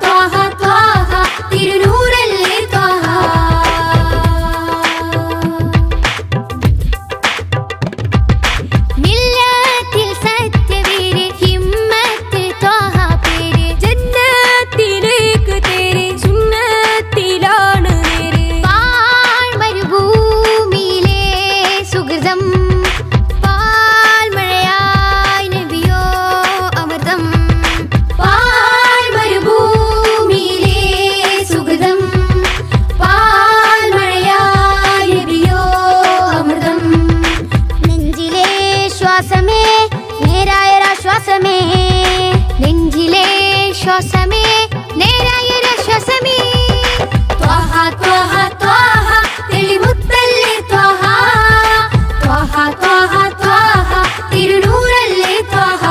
ത്വാഹ ത്വാഹ തിരുനൂറല്ലേ ത്വാഹ. നെഞ്ചിലെ ശ്വാസമേ നേരായ ശ്വാസമേ ത്വാഹ ത്വാഹ ത്വാഹ തെളിമുത്തല്ലേ ത്വാഹ. ത്വാഹ ത്വാഹ ത്വാഹ തിരുനൂറല്ലേ ത്വാഹ.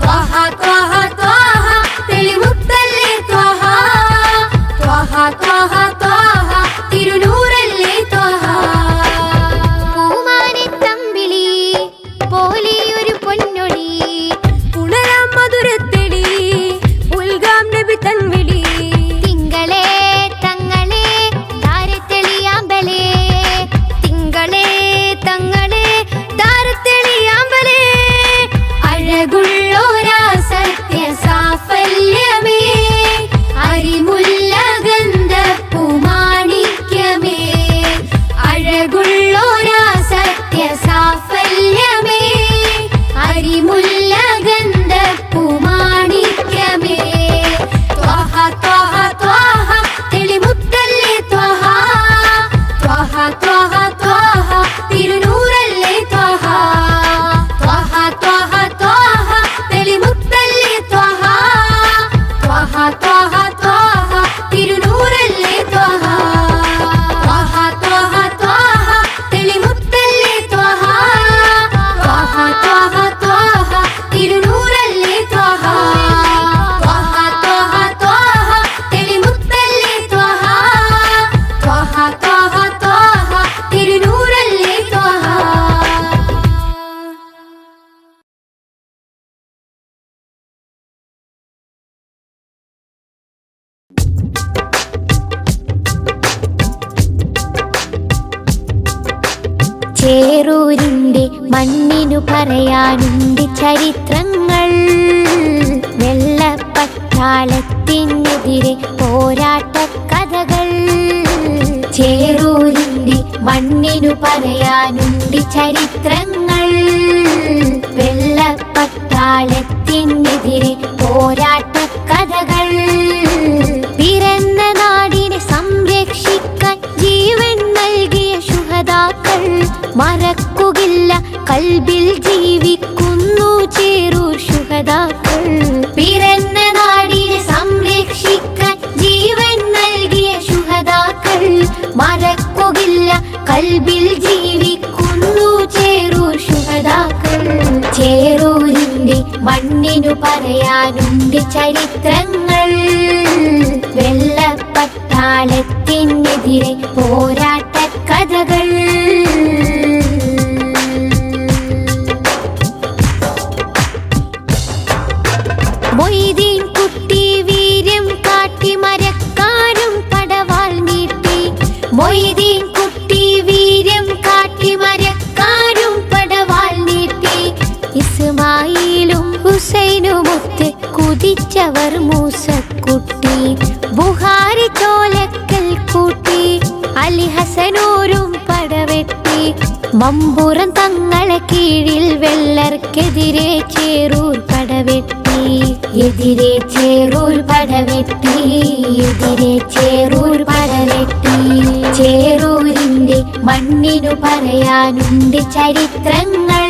ത്വാഹ ത്വാഹ ത്വാഹ തെളിമുത്തല്ലേ ത്വാഹ. ത്വാഹ ത്വാഹ ത്വാഹ തിരുനൂറല്ലേ ത്വാഹ. പൂമാനെ തമ്പിളി പോലെ ഒരു പൊന്നൊടി മധുരത്തെടി ഉൽഗാം നബി തൻവിളി. തിങ്കളെ തങ്ങളെ താരത്തെളിയാമ്പലേ തിങ്കളെ തങ്ങളെ താരത്തെളിയാമ്പലേ അഴകുള്ളോരാ സത്യ സാഫല്യമേ അരിമുല്ല ഗന്ധ പൂമാണിക്യമേ അഴകുള്ളോരാ സത്യ സാഫല്യമേ അരിമുല്ല ഗന്ധ പൂമാണിക്യമേ ത്വാഹ ത്വാഹ ത്വാഹ തെളിമുത്തല്ലേ ത്വാഹ. ത്വാഹ ത്വാഹ ത്വാഹ തിരുനൂറല്ലേ ത്വാഹ. ത്വാഹ ത്വാഹ ത്വാഹ തെളിമുത്തല്ലേ ത്വാഹ. ത്വാഹ ത്വാഹ ത്വാഹ തിരുനൂറല്ലേ ത്വാഹ. ത്വാഹ ത്വാഹ ത്വാഹ തെളിമുത്തല്ലേ ത്വാഹ. ത്വാഹ ത്വാഹ ത്വാഹ തിരുനൂറല്ലേ ത്വാഹ. ത്വാഹ ത്വാഹ ത്വാഹ തെളിമുത്തല്ലേ ത്വാഹ. ത്വാഹ ത്വാഹ ത്വാഹ തിരുനൂറല്ലേ ത്വാഹ. ചേറൂരിന്റെ മണ്ണിനു പറയാനുണ്ട് ചരിത്രങ്ങൾ. വെള്ളപ്പട്ടാളത്തിനെതിരെ പോരാട്ട കഥകൾ. ചേറൂരിന്റെ മണ്ണിനു പറയാനുണ്ട് ചരിത്രങ്ങൾ. വെള്ളപ്പട്ടാളത്തിനെതിരെ പോരാട്ട കഥകൾ. പിറന്ന നാടിനെ സംരക്ഷിക്കാൻ ജീവൻ നൽകിയ ശുഹദാക്കൾ മറക്കുകില്ല കൽബിൽ ജീവിക്കുന്നു ചേറൂർ ശുഹദാക്കൾ. പിറന്ന നാടിനെ സംരക്ഷിക്കാൻ ജീവൻ നൽകിയ ശുഹദാക്കൾ മറക്കുകില്ല കൽബിൽ ജീവിക്കുന്നു ചേറൂർ ശുഹദാക്കൾ. ചേറൂരിന്റെ മണ്ണിനു പറയാനുണ്ട് ചരിത്രങ്ങൾ. വെള്ളപ്പട്ടാളത്തിനെതിരെ പോരാട്ട കഥകൾ. മൊയ്തീൻ കുട്ടി വീര്യം കാട്ടി മരക്കാരും പടവാൾ നീട്ടി. മൊയ്തീൻ കുട്ടി വീര്യം കാട്ടി മരക്കാരും പടവാൾ നീട്ടി. ഇസ്മായിലും ഹുസൈനുമൊത്ത് കുതിച്ചവർ മൂസക്കുട്ടി. ബുഹാരി ചോലക്കൽ കൂട്ടി അലി ഹസനൂരും പടവെട്ടി. മമ്പുറം തങ്ങളെ കീഴിൽ വെള്ളർക്കെതിരെ ചേറൂർ പടവെട്ടി. എതിരെ ചേറൂർ പടവെട്ടി. എതിരെ ചേറൂർ പടവെട്ടി. ചേറൂരിന്റെ മണ്ണിനു പറയാനുണ്ട് ചരിത്രങ്ങൾ.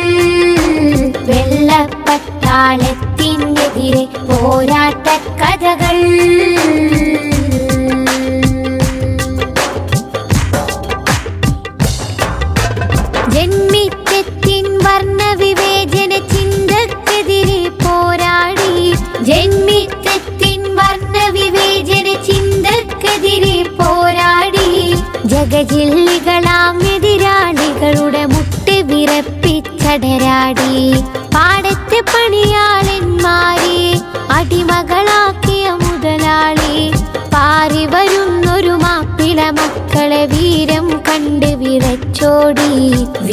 വെള്ളപ്പട്ടാളത്തിനെതിരെ പോരാട്ട കഥകൾ. ജന്മിത്വത്തിൻ വർണ്ണവിവേചന ചിന്തക്കെതിരെ പോരാടി. ജന്മിത്വത്തിൻ വർണ്ണവിവേചന ചിന്തക്കെതിരെ പോരാടി. ജഗജില്ലികളാം എതിരാളികളുടെ മുട്ട് വിറപ്പിച്ചടരാടി. പാടത്തെ പണിയാളന്മാരെ അടിമകളാക്കിയ മുതൽ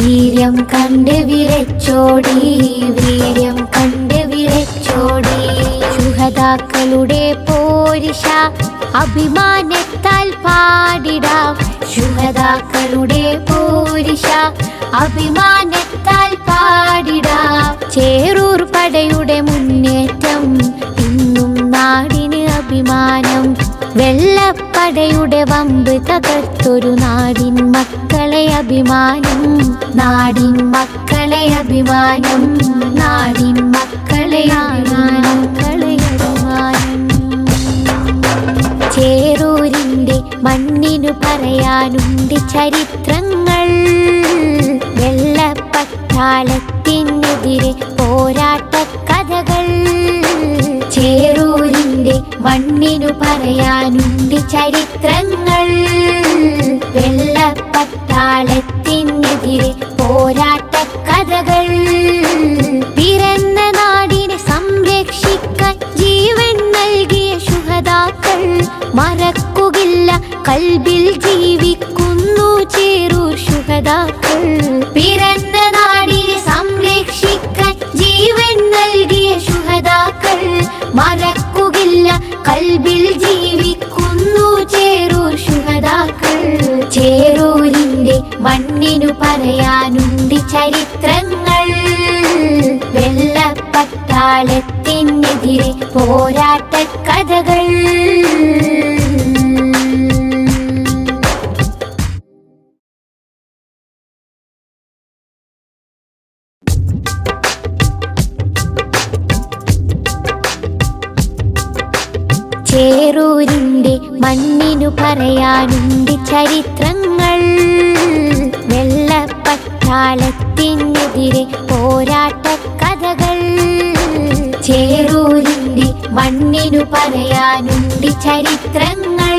വീര്യം കണ്ട് വിരച്ചോടി, വീര്യം കണ്ട് വിരച്ചോടി. ശുഹദാക്കളുടെ പോരിഷ അഭിമാനത്താൽ പാടിടാം, ശുഹദാക്കളുടെ പോരിഷ അഭിമാനത്താൽ പാടിടാം. ചേറൂർ പടയുടെ മുന്നേറ്റം ഇന്നും നാടിന് അഭിമാനം, വെള്ളപ്പടയുടെ വമ്പ് തകർത്തൊരു നാടിൻ മക്കളെ അഭിമാനം, നാടിൻ മക്കളെ അഭിമാനം, നാടിൻ മക്കളെ അഭിമാനം. ചേറൂരിൻ്റെ മണ്ണിനു പറയാനുണ്ട് ചരിത്രങ്ങൾ, വെള്ളപ്പട്ടാളത്തിനെതിരെ പോരാട്ട കഥകൾ. ചേറൂരിൻ്റെ മണ്ണിനു പറയാനുണ്ട് ചരിത്രങ്ങൾ, വെള്ളപ്പട്ടാളത്തിനെതിരെ പോരാട്ട കഥകൾ. പിറന്ന നാടിനെ സംരക്ഷിക്കാൻ ജീവൻ നൽകിയ ശുഹദാക്കൾ മറക്കുകയില്ല, കൽബിൽ ജീവിക്കുന്നു ചേറൂർ ശുഹദാക്കൾ. പിറന്ന നാടിനെ സംരക്ഷിക്കാൻ ജീവൻ നൽകിയ ശുഹദാക്കൾ മറക്കുകയില്ല, കൽബിൽ ജീവിക്കുന്നു ചേറൂർ ശുഹദാക്കൾ. ചേറൂരിൻ്റെ മണ്ണിനു പറയാനുണ്ട് ചരിത്രങ്ങൾ, വെള്ളപ്പട്ടാളത്തിനെതിരെ പോരാട്ട കഥകൾ. ചേറൂരിൻ്റെ മണ്ണിനു പറയാനുണ്ട് ചരിത്രങ്ങൾ, വെള്ളപ്പട്ടാളത്തിനെതിരെ പോരാട്ട കഥകൾ. ചേറൂരിൻ്റെ മണ്ണിനു പറയാനുണ്ട് ചരിത്രങ്ങൾ,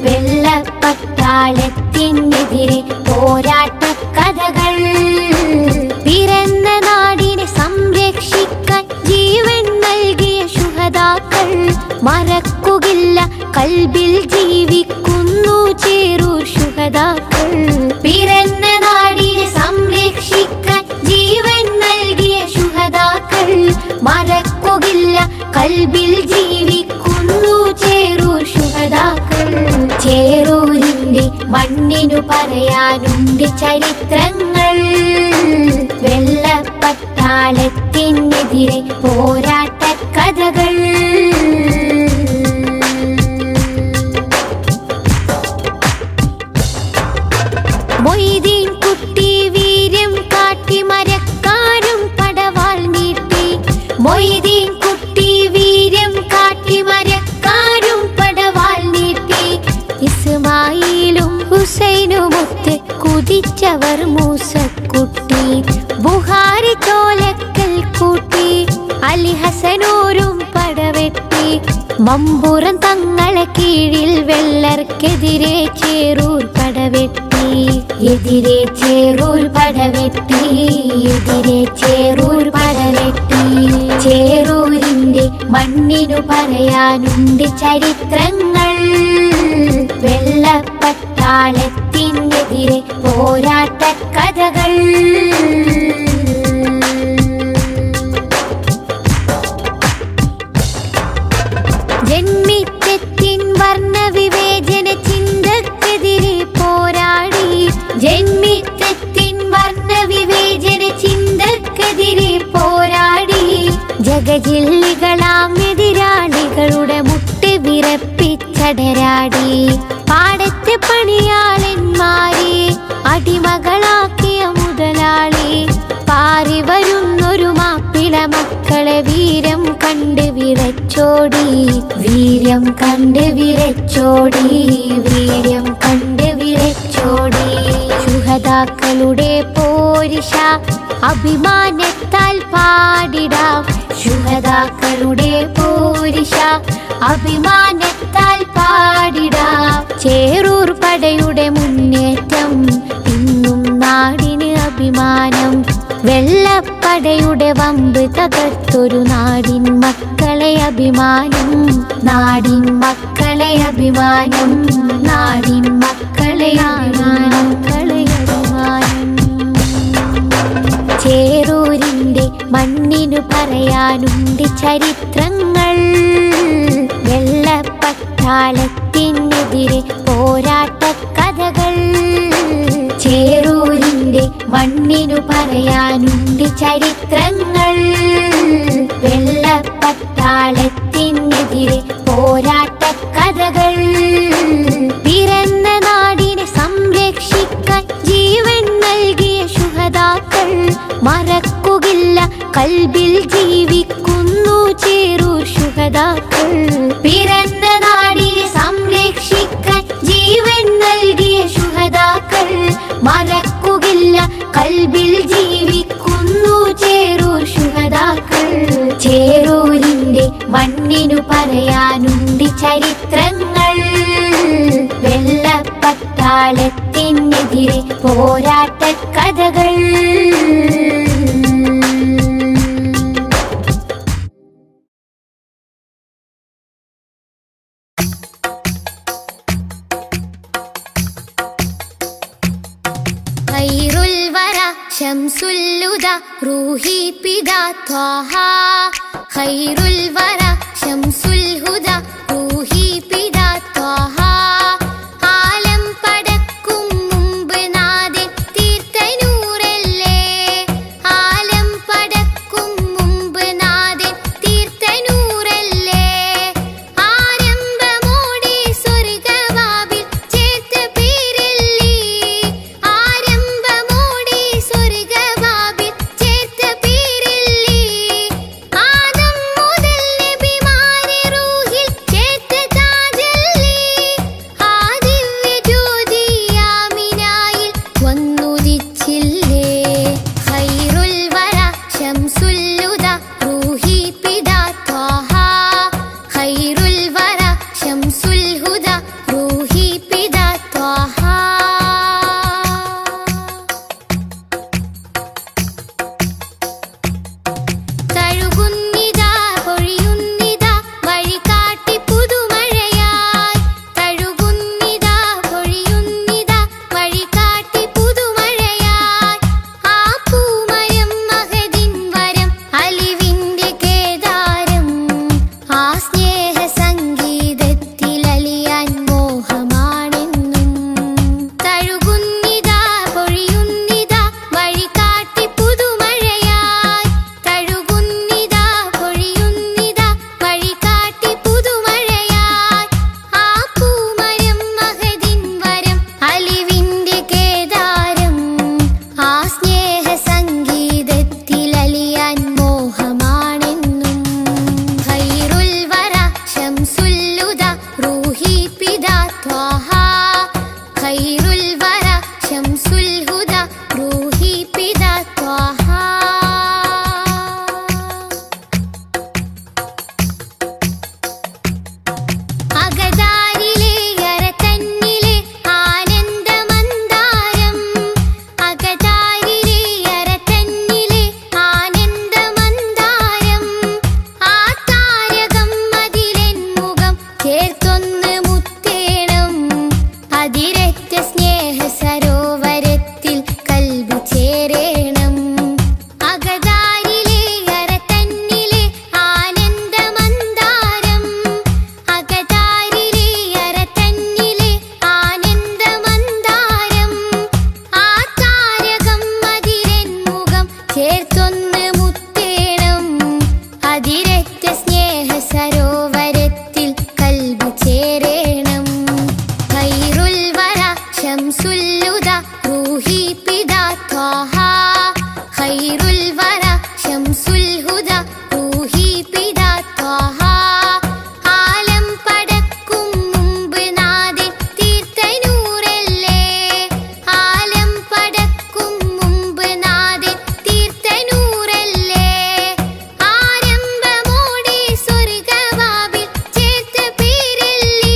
വെള്ളപ്പട്ടാളത്തിനെതിരെ പോരാട്ട കഥകൾ. പിറന്ന നാടിനെ സംരക്ഷിക്കാൻ ജീവൻ നൽകിയ ശുഹദാക്കൾ മറക്കുകയില്ല, കൽബിൽ ജീവിക്കുന്നു ചേറൂർ ശുഹദാക്കൾ. പിറന്ന നാടിനെ സംരക്ഷിക്കാൻ ജീവൻ നൽകിയ ശുഹദാക്കൾ മറക്കുകയില്ല, കൽബിൽ ജീവിക്കുന്നു ചേറൂർ ശുഹദാക്കൾ. ചേറൂരിൻ്റെ മണ്ണിനു പറയാനുണ്ട് ചരിത്രങ്ങൾ, വെള്ളപ്പട്ടാളത്തിനെതിരെ പോരാട്ട കഥകൾ. മൊയ്തീൻ കുട്ടി വീര്യം കാട്ടി മരക്കാരും പടവാൾ നീട്ടി, മൊയ്തീൻ കുട്ടി വീര്യം കാട്ടി മരക്കാരും പടവാൾ നീട്ടി. ഇസ്മായിലും ഹുസൈനുമൊത്ത് കുതിച്ചവർ മൂസക്കുട്ടി, ബുഹാരി തോലക്കൽ കൂട്ടി അലി ഹസനൂരും പടവെട്ടി. മമ്പുറം തങ്ങളെ കീഴിൽ വെള്ളർക്കെതിരെ ചേറൂർ പടവെട്ടി, എതിരെ ചേറൂർ പടവെട്ടി, എതിരെ ചേറൂർ പടവെട്ടി. ചേറൂരിൻ്റെ മണ്ണിനു പറയാനുണ്ട് ചരിത്രങ്ങൾ, വെള്ളപ്പട്ടാളത്തിനെതിരെ പോരാട്ട കഥകൾ. ജന്മിത്വത്തിൻ വർണ്ണവിവേചന ചിന്തക്കെതിരെ പോരാടി, ജന്മിത്വത്തിൻ വർണ്ണവിവേചന ചിന്തക്കെതിരെ പോരാടി. ജഗജില്ലികളാം എതിരാളികളുടെ മുട്ട് വിറപ്പിച്ചടരാടി, പാടത്തെ പണിയാളന്മാരെ അടിമകളാക്കിയ മുതലാളി. പാറി വരുന്നൊരു മാപ്പിള മക്കളെ വീര്യം കണ്ട് വിറച്ചോടി, വീര്യം കണ്ട് വിറച്ചോടി, വീര്യം കണ്ട് വിറച്ചോടി. ശുഹദാക്കളുടെ പോരിഷ അഭിമാനത്താൽ പാടിടാം, ശുഹദാക്കളുടെ പോരിഷ അഭിമാനത്താൽ പാടിടാം. ചേറൂർ പടയുടെ മുന്നേറ്റം ഇന്നും നാടിന് അഭിമാനം, വെള്ളപ്പടയുടെ വമ്പ് തകർത്തൊരു നാടിൻ മക്കളെ അഭിമാനം, നാടിൻ മക്കളെ അഭിമാനം, നാടിൻ മക്കളെ അഭിമാനം. ചേറൂരിൻ്റെ മണ്ണിനു പറയാനുണ്ട് ചരിത്രങ്ങൾ. വെള്ളപ്പട്ടാളത്തിനെതിരെ പോരാട്ടക്കഥകൾ. ചേറൂരിൻ്റെ മണ്ണിനു പറയാനുണ്ട് ചരിത്രങ്ങൾ. വെള്ളപ്പട്ടാളത്തിനെതിരെ പോരാട്ടക്കഥകൾ. പിറന്ന നാടിനെ സംരക്ഷിക്കാൻ ജീവൻ നൽകിയ ശുഹദാക്കൾ. മറക്കുകില്ല, കൽബിൽ ജീവിക്കുന്നു ചേറൂർ ശുഹദാക്കൾ. പിറന്ന നാടിനെ സംരക്ഷിക്കാൻ ജീവൻ നൽകിയ ശുഹദാക്കൾ. മറക്കുകില്ല, കൽബിൽ ജീവിക്കുന്നു ചേറൂർ ശുഹദാക്കൾ. ചേറൂരിൻ്റെ മണ്ണിനു പറയാനുണ്ട് ചരിത്രങ്ങൾ. വെള്ളപ്പട്ടാളത്തിനെതിരെ പോരാട്ടക്കഥകൾ. ഖൈറുൽ വറ ശംസുൽ ഹുദ റൂഹി പിതാ ത്വാഹ. ഖൈറുൽ വറ ശംസുൽ ഹുദ റൂഹി പിതാ ത്വാഹ. ആലം പടക്കും മുമ്പ് നാഥൻ തീർത്ത നൂറല്ലേ. ആലം പടക്കും മുമ്പ് നാഥൻ തീർത്ത നൂറല്ലേ. ആരംഭമോടെ സ്വർഗവാതിൽ ചേർത്ത പേരല്ലേ. ആരംഭമോടെ സ്വർഗവാതിൽ ചേർത്ത പേരല്ലേ. ആദം മുതൽ നബിമാരെ റൂഹിൽ ചേർത്ത താജല്ലേ. ആ ദിവ്യ ജ്യോതി ആമിനായിൽ വന്നുദിച്ചില്ലേ. ഖൈറുൽ വറ ശംസുൽ ഹുദ റൂഹി പിതാ ത്വാഹ. ഖൈറുൽ വറ ശംസുൽ ഹുദ റൂഹി പിതാ ത്വാഹ. തഴുകുന്നിതാ പൊഴിയുന്നിതാ വഴികാട്ടി പുതുമഴയായി. തഴുകുന്നിതാ പൊഴിയുന്നിതാ വഴികാട്ടി പുതുമഴയായി. ആ പൂമരം മഹദിൻ വരം അലിവിൻ്റെ കേദാരം. ആ സ്നേഹ സംഗീതത്തിൽ അലിയാൻ മോഹമാണെന്നും. തഴുകുന്നിതാ പൊഴിയുന്നിതാ വഴികാട്ടി പുതുമഴയായി. തഴുകുന്നിതാ പൊഴിയുന്നിതാ വഴികാട്ടി പുതുമഴയായി. ആ പൂമരം മഹദിൻ വരം അലിവിൻ്റെ കേദാരം. ആ സ്നേഹ സംഗീതത്തിൽ അലിയാൻ മോഹമാണെന്നും. ഖൈറുൽ വറ ശംസുൽ ഹുദ റൂഹി പിതാ ത്വാഹ. ഖൈറുൽ വറ ശംസുൽ ഹുദ റൂഹി പിതാ ത്വാഹ. അകതാരിലെ അരക്കണ്ണിലെ ആനന്ദമന്ദാരം. അകതാരിലെ അരക്കണ്ണിലെ ആനന്ദമന്ദാരം. ആ താരകം അതിലെൻ മുഖം ചേർത്തൊന്ന് മുത്തേണം. അതിരറ്റ സ്നേഹ സരോവരത്തിൽ കൽബ് ചേരേണം. അകതാരിലെ അരക്കണ്ണിലെ ആനന്ദമന്ദാരം. അകതാരിലെ അരക്കണ്ണിലെ ആനന്ദമന്ദാരം. ആ താരകം അതിലെൻ മുഖം ചേർത്തൊന്ന് മുത്തേണം. അതിരറ്റ സ്നേഹ സരോവരത്തിൽ കൽബ് ചേരേണം. ഖൈറുൽ വറ ശംസുൽ ഹുദ റൂഹി പിതാ ത്വാഹ. ഖൈറുൽ വറ ശംസുൽ ഹുദ റൂഹി പിതാ ത്വാഹ. ആലം പടക്കും മുമ്പ് നാഥൻ തീർത്ത നൂറല്ലേ. ആലം പടക്കും മുമ്പ് നാഥൻ തീർത്ത നൂറല്ലേ. ആരംഭമോടെ സ്വർഗവാതിൽ ചേർത്ത പേരല്ലേ.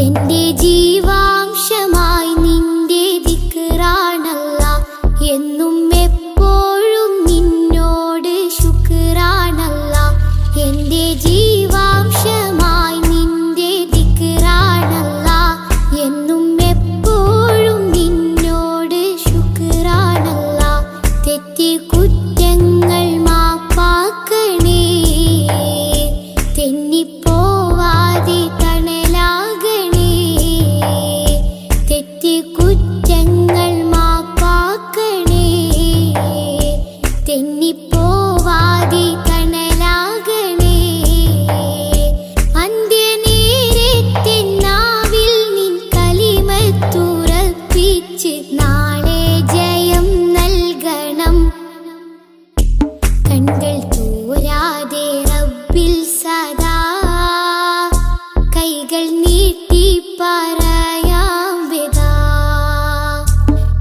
എന്റെ ജീവാംശമായി നിന്റെ ദിക്റാണല്ല എന്നും എപ്പോഴും നിന്നോട് ശുക്റാണല്ല എന്റെ ജീവാംശമായി നിന്റെ ദിക്റാണല്ല എന്നും എപ്പോഴും നിന്നോട് ശുക്റാണല്ല തെറ്റി കുറ്റങ്ങൾ മാപ്പാക്കണേ തെന്നിപ്പോവാതെ തണലാകണേ തെറ്റി കുറ്റങ്ങൾ മാപ്പാക്കണേ തെന്നിപ്പോവാതെ തണലാകണേ അന്ത്യനേരത്തെ നാവിൽ നിൻ കലിമത്തുറപ്പിച്ച് നാളെ ജയം നൽകണം കണ്കൾ തോരാതെ റബ്ബിൽ സദാ കൈകൾ നീട്ടി പറയാം വിദാ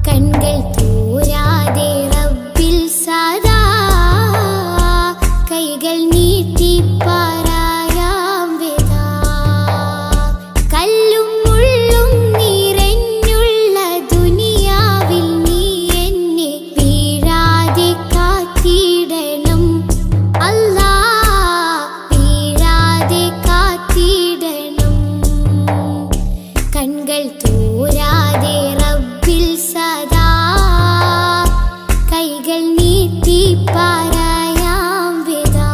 കണ്കൾ തോരാതെ റബ്ബിൽ സദാ കൈകൾ നീട്ടി പറയാം വിദാ കല്ലും മുള്ളും നിറഞ്ഞുള്ള ദുനിയാവിൽ നീ എന്നെ വീഴാതെ കാത്തിടണം അല്ലാ വീഴാതെ കാത്തിടണം കണ്കൾ തോരാതെ റബ്ബിൽ സദാ കൈകൾ നീട്ടി പറയാം വിദാ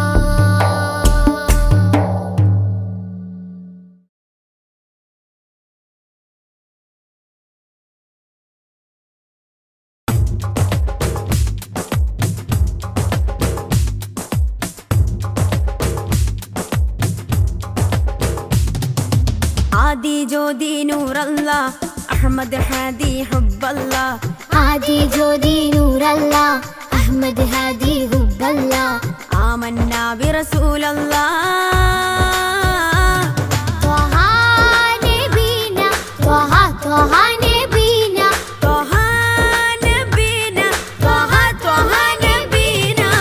आदि ज्योति नूर अल्लाह अहमद हादी हुब्ब अल्लाह आदि ज्योति नूर अल्लाह अहमद हादी हुब्ब अल्लाह आमन्ना बिरसूल अल्लाह त्वहा नबीना त्वहा नबीना त्वहा नबीना त्वहा नबीना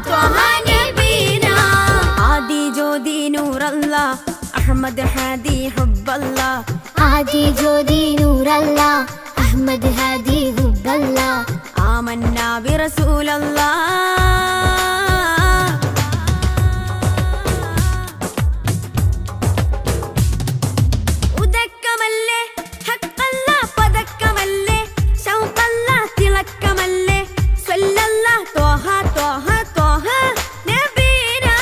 त्वहा नबीना आदि ज्योति नूर अल्लाह अहमद हादी हुब्ब अल्लाह आदि ज्योति नूर अल्लाह अहमद हादी हुब्ब अल्लाह आमन्ना बिरसूल अल्लाह ഉദക്കമല്ലേ ഹക്കല്ലാ പദക്കമല്ലേ ശൗഖല്ലാ തിളക്കമല്ലേ സ്വല്ലല്ലാ ത്വഹ ത്വഹ ത്വഹ നബീനാ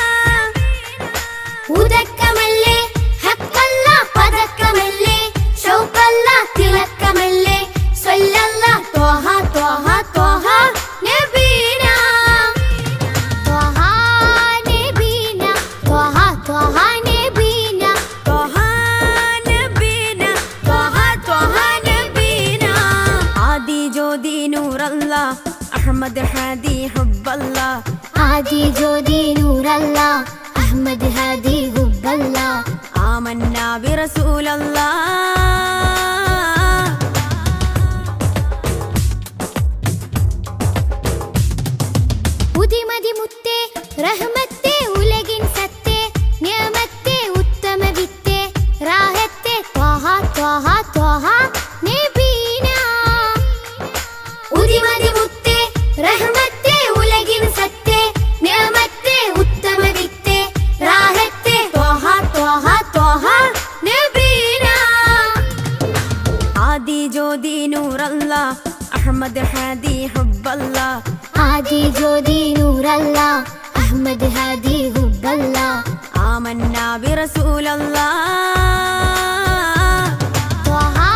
ഉദക്കമല്ലേ ഹക്കല്ലാ പദക്കമല്ലേ ശൗഖല്ലാ തിളക്കമല്ലേ സ്വല്ലല്ലാ ത്വഹ ത്വഹ ത്വഹ നബീനാ ത്വഹ നബീനാ ത്വഹ ത്വഹ നബീനാ ത്വഹ നബീനാ ത്വഹ ത്വഹ നബീനാ ആദി ജ്യോതി നൂർ അല്ലാഹ് അഹ്മദ് ഹാദി ഹുബ്ബ അല്ലാഹ് आदि ज्योति नूर अल्लाह अहमद हादी हुब्ब अल्लाह ആമന്നാ ബിറസൂൽ അല്ലാഹ് ഉദിമതി മുത്തേ റഹ്മത്തേ ഉലകിൻ സത്തേ നിയമത്തേ ഉത്തമ വിത്തേ റാഹത്തേ ത്വഹ ത്വഹ ത്വഹ നബീനാ ഉദിമതി മുത്തേ റഹ്മത്തേ ഉലകിൻ സത്തേ നിയമത്തേ ഉത്തമ വിത്തേ റാഹത്തേ ത്വഹ ത്വഹ ത്വഹ നബീനാ ആദി ജ്യോതി നൂർ അല്ലാഹ് അഹ്മദ് ഹാദി ഹുബ്ബ അല്ലാഹ് आदि ज्योति नूर अल्लाह अहमद हादी हुब्ब अल्लाह ആമന്നാ ബിറസൂൽ അല്ലാഹ് त्वहा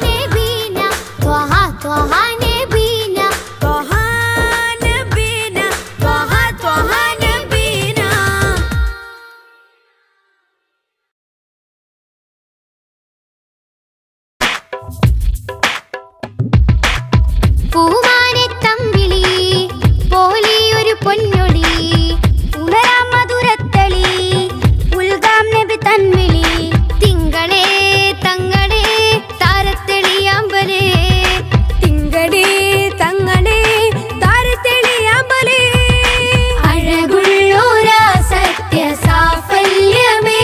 नबीना त्वहा त्वहा नबीना ത്വഹ നബീനാ ത്വഹ ത്വഹ നബീനാ പൂമാനെ തമ്പിളി പോലെയൊരു പൊന്നൊളി ഉണരാം മധുരത്തളി ഉൽഗാം നബി തൻവിളി തിങ്കളേ തങ്ങളേ താരത്തെളിയാമ്പലേ തിങ്കളേ തങ്ങളേ താരത്തെളിയാമ്പലേ അഴകുള്ളോരാ സത്യ സാഫല്യമേ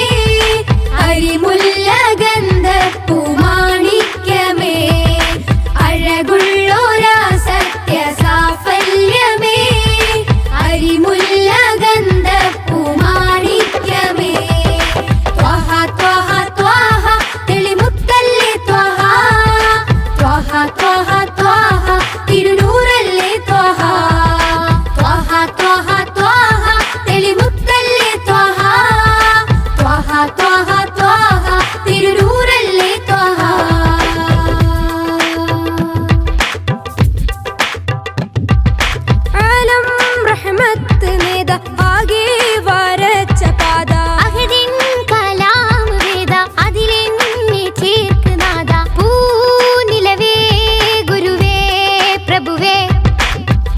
തിരുനൂറല്ലേ ത്വാഹ. ആലം റഹ്മത്ത് നേത ആകെ വരച്ച പാത അഹദിൻ കലാം വേദ അതിലെന്നെ ചേർക്കുനാഥ. പൂനിലവേ ഗുരുവേ പ്രഭുവേ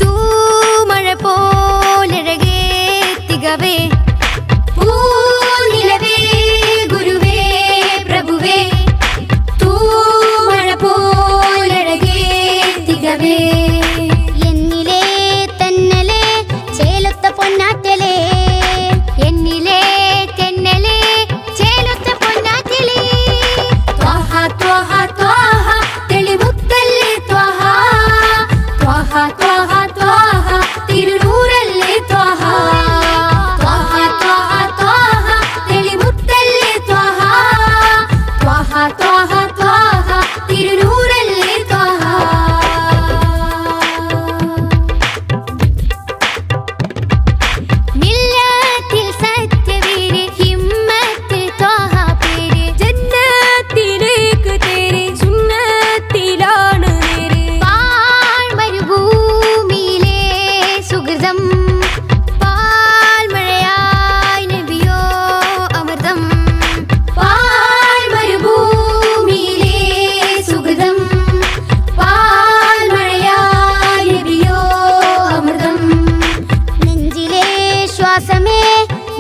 തൂമഴ പോലഴകേ തികവേ. പൂനിലവേ ഗുരുവേ പ്രഭുവേ തൂമഴ പോലഴകേ തികവേ. എന്നിലേ തന്നലേ ചേലൊത്ത പൊന്നാറ്റലേ എന്നിലേ തെന്നലേ ചേലൊത്ത പൊന്നാറ്റലേ. ത്വാഹ ത്വാഹ ത്വാഹ തെളിമുത്തല്ലേ ത്വാഹ. ത്വാഹ ത്വാഹ ത്വാഹ തിരുനൂറല്ലേ ത്വാഹ. ത്വാഹ ത്വാഹ ത്വാഹ തെളിമുത്തല്ലേ ത്വാഹ. ത്വാഹ ത്വാഹ ത്വാഹ തിരുനൂറല്ലേ ത്വാഹ. മില്ലത്തിൽ സത്യവീര് ഹിമ്മത്ത് ത്വാഹ പേര്. ജന്നത്തിലേക്ക് തേരെ സുന്നത്തിലാണ് നേരെ പാഴ്മരുഭൂമിയിലെ സുഹൃതം പാൽമഴയായി നബിയോ അമൃതം. പാഴ്മരുഭൂമിയിലെ സുഹൃതം പാൽമഴയായി നബിയോ അമൃതം. നെഞ്ചിലെ ശ്വാസമേ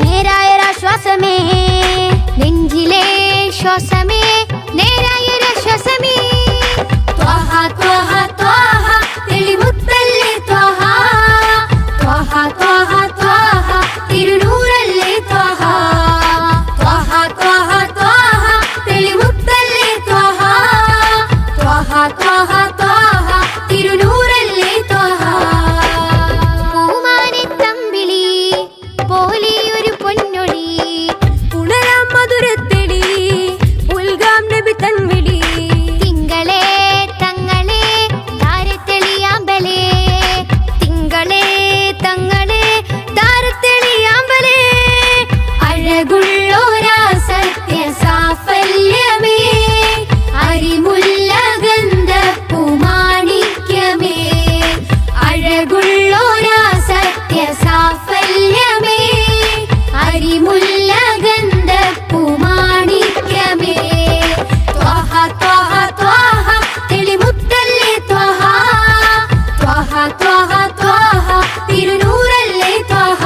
നേരായൊരാശ്വാസമേ. നെഞ്ചിലെ ശ്വാസമേ നേരായൊരാശ്വാസമേ. ത്വാഹ ത്വാഹ ത്വാഹ തെളിമുത്തല്ലേ ത്വാഹ. ത്വാഹ ത്വാഹ ത്വാഹ തിരുനൂറല്ലേ ത്വാഹ. ത്വാഹ ത്വാഹ ത്വാഹ തെളിമുത്തല്ലേ ത്വാഹ. ത്വാഹ ത്വാഹ ത്വാഹ തിരുനൂറല്ലേ ത്വാഹ. പൂമാരിത്തമ്പിളി പോലെയൊരു പൊന്നൊളി ഉണരാം മധുരത്തെളി ഉൽഗാം നബി തൻവിളി. തിങ്കളേ തങ്ങളെ താരത്തെളിയാമ്പലേ. തിങ്കളേ തങ്ങളെ താരത്തെളിയാമ്പലേ. അഴകുള്ളോരാ സത്യ സാഫല്യമേ അരിമുല്ല ഗന്ധ പൂമാണിക്യമേ. അഴകുള്ളോരാ സത്യ സാഫല്യമേ അരിമുല്ല ഗന്ധ പൂമാണിക്യമേ. ത്വാഹ ത്വാഹ ത്വാഹ തെളിമുത്തല്ലേ ത്വാഹ. ത്വാഹ ത്വാഹ ത്വാഹ തിരുനൂറല്ലേ ത്വാഹ.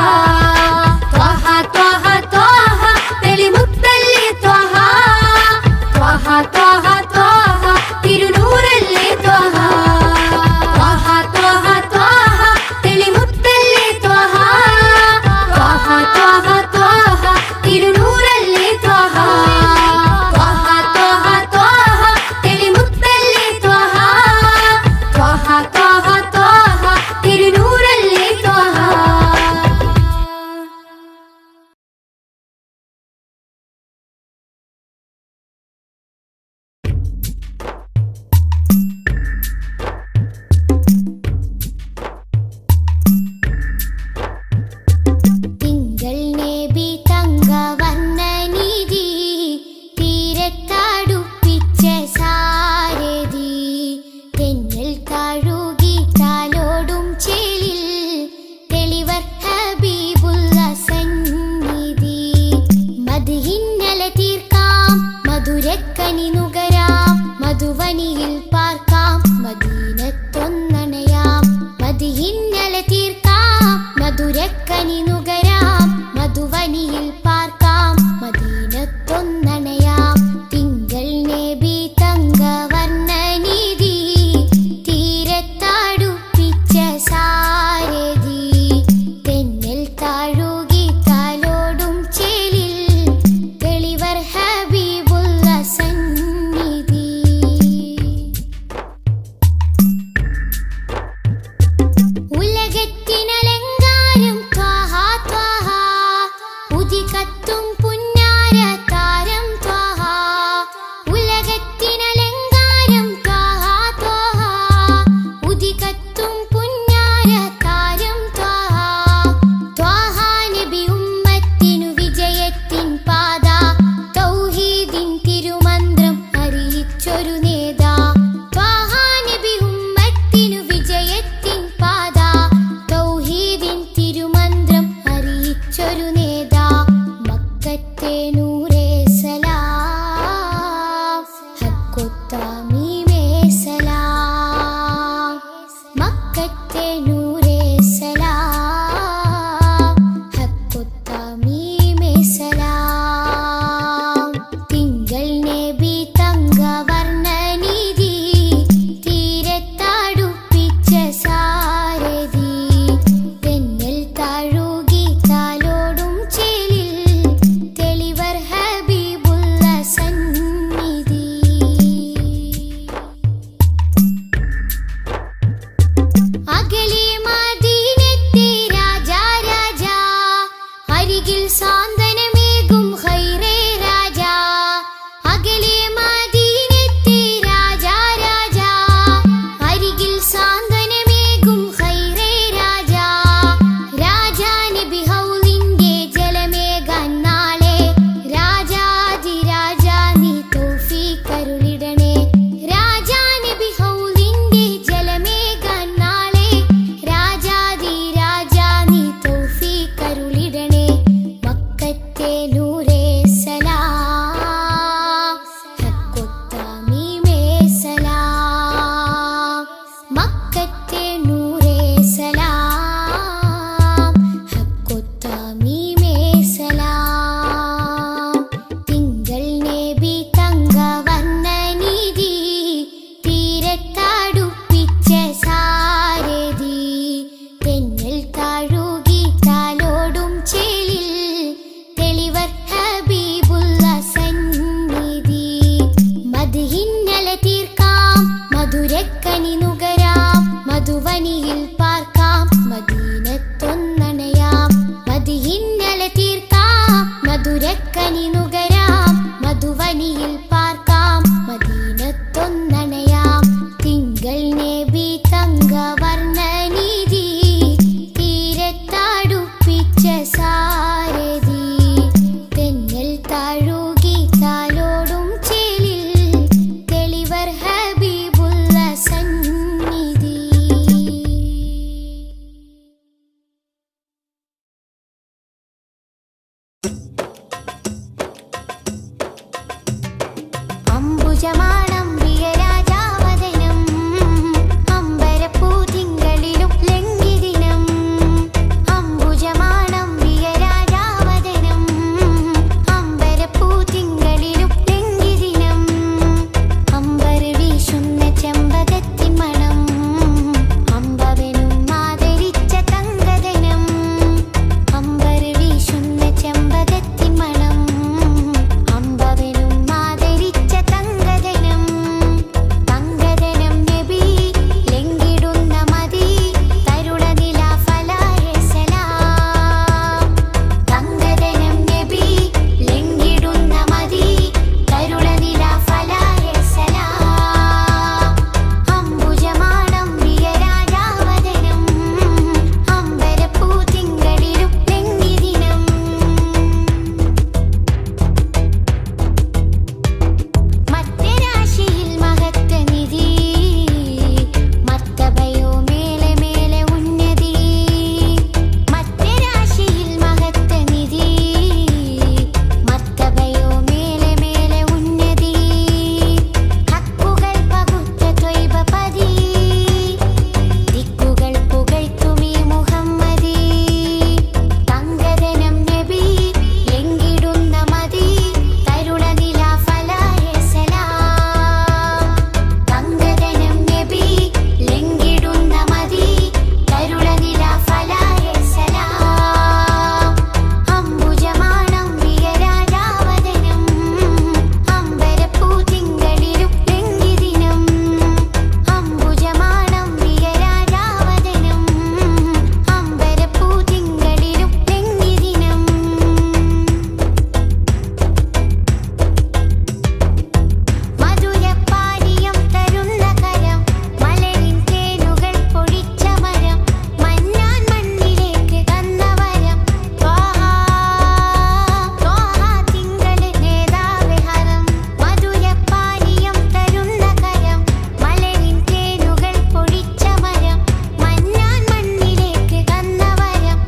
ത്വാഹ ത്വാഹ ത്വാഹ തെളിമുത്തല്ലേ ത്വാഹ. ത്വാഹ ത്വാഹ ത്വാഹ തിരുനൂറല്ലേ ത്വാഹ. ത്വാഹ ത്വാഹ ത്വാഹ തെളിമുത്തല്ലേ ത്വാഹ. ത്വാഹ ത്വാഹ ത്വാഹ തിരുനൂറല്ലേ ത്വാഹ. ത്വാഹ ത്വാഹ ത്വാഹ തെളിമുത്തല്ലേ ത്വാഹ. ത്വാഹ ത്വാഹ ത്വാഹ തിരുനൂറല്ലേ ത്വാഹ. തിങ്കൾ നബി തങ്കവർണ്ണനിധി തീരത്തടുപ്പിച്ച സാരഥി. തെന്നൽ താഴുകി താലോടും ചേലിൽ തെളിവർ ഹബീബുള്ള സന്നിധി. മദ്ഹിന്നല തീർക്കാം മധുരക്കനി നുകരാം മധുവനിയിൽ പാർക്കാം മദീനത്തൊന്നണയാം. മദ്ഹിന്നല തീർക്കാം മധുരക്കനി നുകരാം മധുവനിയിൽ പാർക്കാം മദീനത്തൊന്നണയാം. തിങ്കൾ നബി തങ്കവർണ്ണനിധി തീരത്തടുപ്പിച്ച സാരഥി. തെന്നൽ താഴുകി താലോടും ചേലിൽ തെളിവർ ഹബീബുള്ള സന്നിധി. ഗീതാലോടും ചേലിൽ തെളിവർ ഹബീബുള്ള സന്നിധി. അംബുജമാണം പ്രിയരാജാവദനം അമ്പരപ്പൂതിങ്കളിലും ലംഘിദിനം. അംബുജമാണം പ്രിയരാജാവദനം അമ്പരപ്പൂതിങ്കളിലും ലംഘിദിനം. അമ്പർ വീശുന്ന ചെമ്പകത്തിൻ മണം അമ്പവനും ആദരിച്ച തങ്കദനം. അമ്പർ വീശുന്ന ചെമ്പകത്തിൻ മണം അമ്പവനും ആദരിച്ച തങ്കദനം. തങ്കദനം നബി ലംഘിടുന്ന മതി തരുളനില ഫലായ സലാം. തങ്കദനം നബി ലംഘിടുന്ന മതി തരുളനില ഫലായ സലാം. അംബുജമാണം പ്രിയരാജാവദനം അമ്പരപ്പൂതിങ്കളിലും ലംഘിദിനം. മധ്യരാശിയിൽ മഹത്വനിധി മർത്തബയോ മേലെ മേലെ ഉന്നതി. മധ്യരാശിയിൽ മഹത്വനിധി മർത്തബയോ മേലെ മേലെ ഉന്നതി. ഹക്കുകൾ പകുത്ത ത്വയ്ബപതി ദിക്കുകൾ പുകഴ്ത്തുമീ മുഹമ്മദി. തങ്കദനം നബി ലംഘിടുന്ന മതി തരുളനില ഫലായ സലാം. തങ്കദനം നബി ലംഘിടുന്ന മതി തരുളനില ഫലായ സലാം. അംബുജമാണം പ്രിയരാജാവദനം അമ്പരപ്പൂതിങ്കളിലും ലംഘിദിനം. അംബുജമാണം പ്രിയരാജാവദനം അമ്പരപ്പൂതിങ്കളിലും ലംഘിദിനം. മധുരപ്പാനീയം തരുന്ന കരം മലരിൻ തേനുകൾ പൊഴിച്ച മരം മന്നാൻ മണ്ണിലേക്ക് തന്ന വരം. തിങ്കള് നേതാവേ ഹരം. മധുരപ്പാനീയം തരുന്ന കരം മലരിൻ തേനുകൾ പൊഴിച്ച മരം മന്നാൻ മണ്ണിലേക്ക് തന്ന വരം.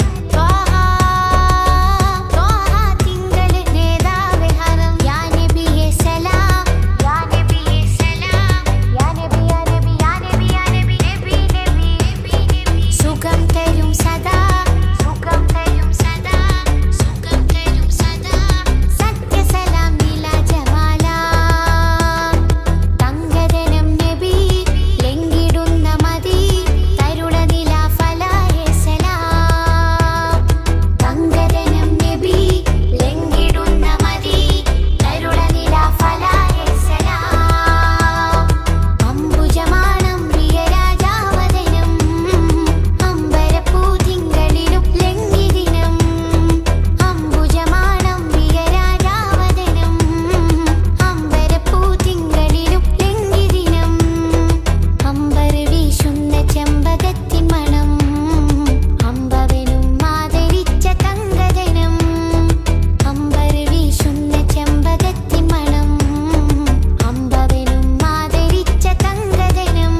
തിങ്കള് നേതാവേ ഹരം. യാ നബിയേ സലാം യാ നബിയേ സലാം യാ നബി യാ നബി യാ നബി യാ നബി നബി നബി നബി. സുഖം തരും സദാ സുഖം തരും സദാ സുഖം തരും സദാ സത്യസലാം നില ജമാല. തങ്കദനം നബി ലംഘിടുന്ന മതി തരുളനില ഫലായ സലാം. തങ്കദനം നബി ലംഘിടുന്ന മതി തരുളനില ഫലായ സലാം. അംബുജമാണം പ്രിയരാജാവദനം അമ്പരപ്പൂതിങ്കളിലും ലംഘിദിനം. അംബുജമാണം പ്രിയരാജാവദനം അമ്പരപ്പൂതിങ്കളിലും ലംഘിദിനം. അമ്പർ വീശുന്ന ചെമ്പകത്തിൻ മണം അമ്പവനും ആദരിച്ച തങ്കദനം. അമ്പർ വീശുന്ന ചെമ്പകത്തിൻ മണം അമ്പവനും ആദരിച്ച തങ്കദനം.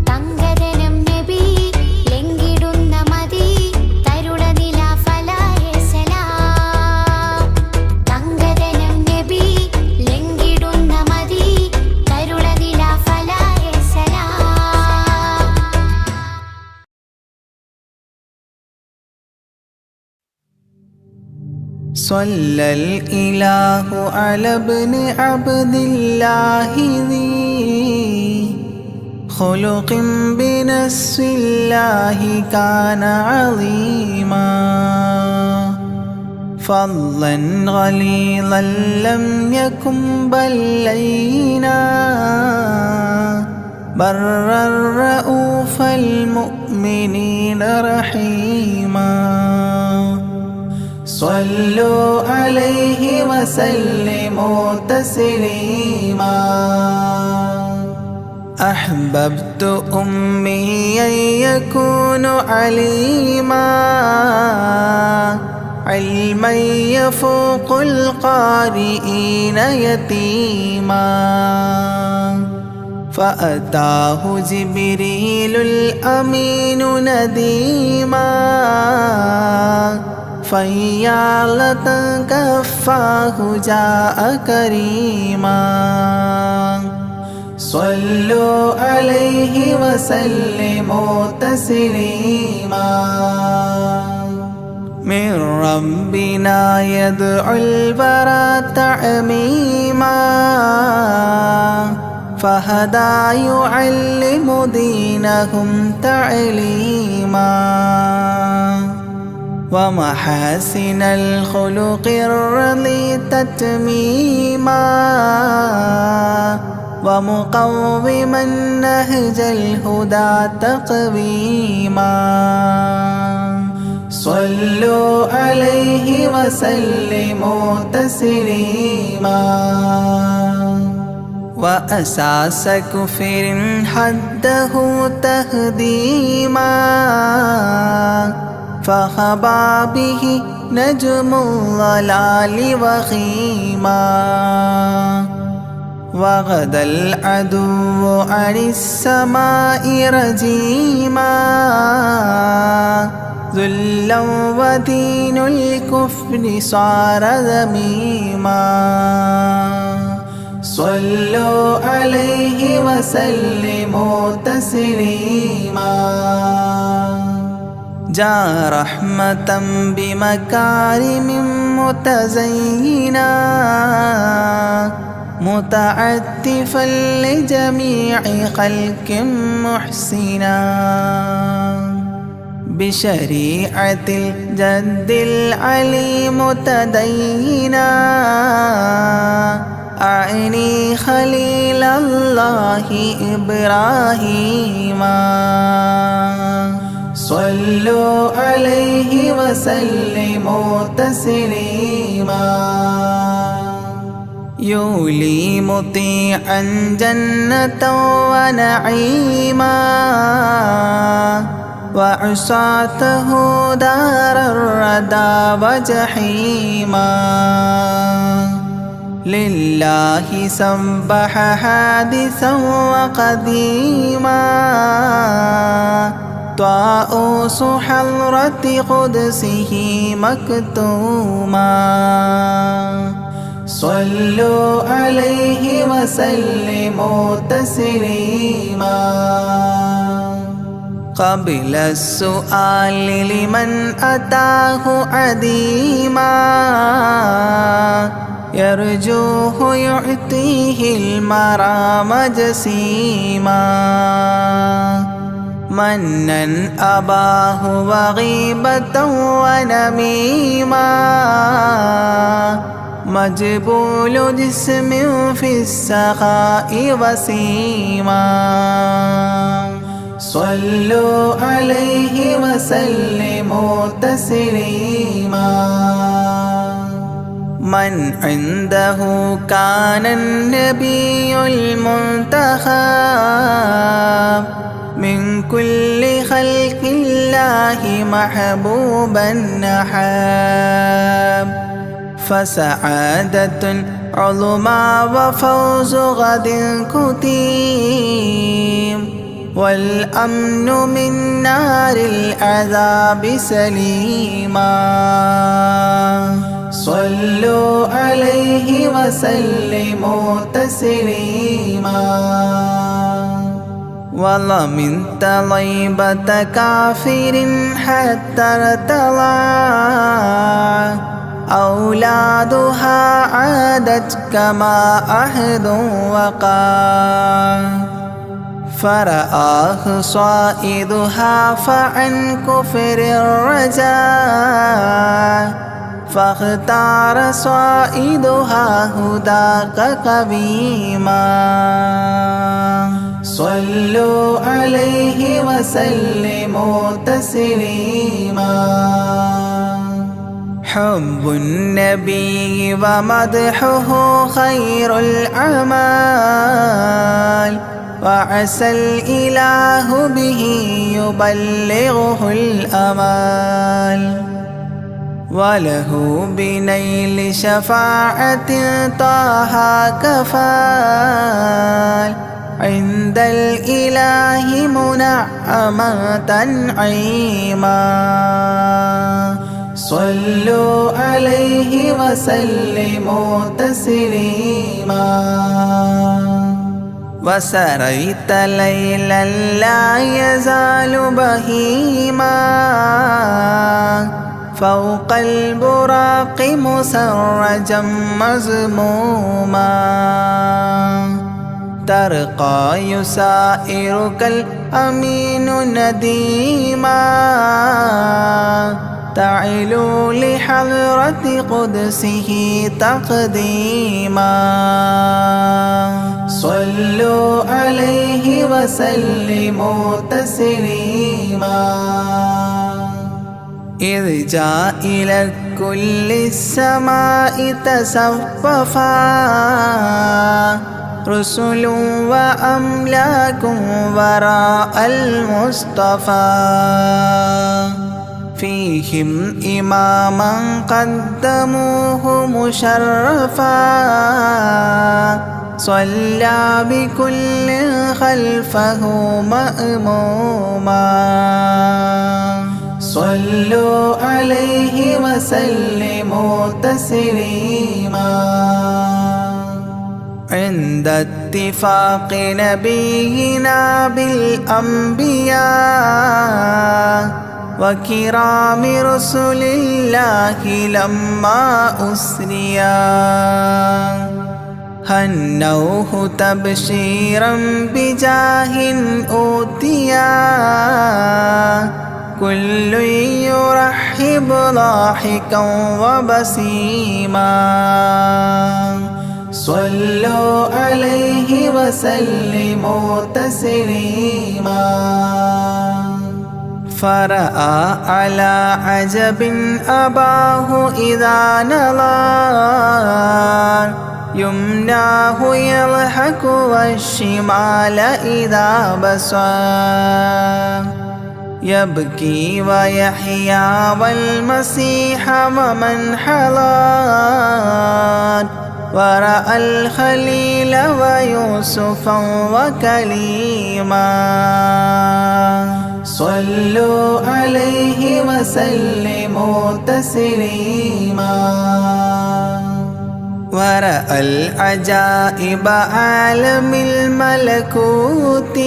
തങ്കദനം നബി ലംഘിടുന്ന മതി തരുളനില ഫലായ സലാം. തങ്കദനം നബി ലംഘിടുന്ന മതി തരുളനില ഫലായ സലാം. സ്വല്ലൽ ഇലാഹു അലാ ഇബ്നി അബ്ദില്ലാഹി ദീ ഖുലുഖിൻ ബിനസ്വില്ലാഹി കാന അളീമാ. ഫളൻ ഗലീളൻ ലം യകും ബല്ലൈനാ ബർറർ റഊഫൽ മുഅ്മിനീന റഹീമാ. صلوا عليه وسلموا تسليما. أحببت أمي أن يكون عليما علما يفوق القارئين يتيما فأتاه جبريل الأمين نديما فيالة كفاه جاء كريما صلوا عليه وسلموا تسليما من ربنا يدعو البرى تعميما فهدى يعلم دينهم تعليما ومحاسن الخلق الرضي تتميما ومقوما نهج الهدى تقويما صلوا عليه وسلموا تسليما وأساس كفر حده تهديما فخبا به نجم الضلال وخيما وغدا العدو عن السماء رجيما ذلا ودين الكفر صار ذميما صلوا عليه وسلموا تسليما جاء رحمة بمكارم متزينا متعتفا لجميع خلق محسنا بشريعة الجد العلي متدينا أعني خليل الله إبراهيم صلوا عليه وسلموا تسليما يولي مطيعا جنة ونعيما وعصاته دار الردى وجحيما لله سبح حادثا وقديما طاؤوس حضرة قدسه مكتوما صلوا عليه وسلموا تسليما قبل السؤال لمن أتاه عديما يرجوه يعطيه المرام جسيما منا أباه وغيبة ونميما مجبول جسم في السخاء وسيما صلوا عليه وسلموا تسليما من عنده كان النبي المنتخب من كل خلق الله محبوبا نحاب فسعادة عظمى وفوز غد كتيم والأمن من نار العذاب سليما صلوا عليه وسلموا تسليما ومن طيبة كافر حتى ارتضى أولادها عادت كما عهد وقع فرآه صائدها فعن كفر الرجاء فاختار صائدها هداك قويما صلوا عليه وسلموا تسليما حب النبي ومدحه خير الأعمال وعسى الإله به يبلغه الأمال وله بنيل شفاعة طه كفال عند الإله منعما تنعيما صلوا عليه وسلموا تسليما وسريت ليلا لا يزال بهيما فوق البراق مسرجا مزموما ترقى يسائرك الأمين نديما تعلو لحضرة قدسه تقديما صلوا عليه وسلموا تسليما إذ جاء إلى كل السماء تصففا رسل وأملاك وراء المصطفى فيهم إماما قدموه مشرفا صلى بكل خلفه مأموما صلوا عليه وسلموا تسليما عند اتفاق نبينا بالأنبياء وكرام رسل الله لما أسريا هنوه تبشيرا بجاه أوتيا كل يرحب ضاحكا وبسيما صلوا عليه وسلموا تسليما فرأى على عجب أباه إذا نظر يمناه يضحك والشمال إذا بصر يبكي ويحيى والمسيح ومن حضر ورأى الخليل ويوسفا وكليما صلوا عليه وسلموا تسليما ورأى العجائب عالم الملكوت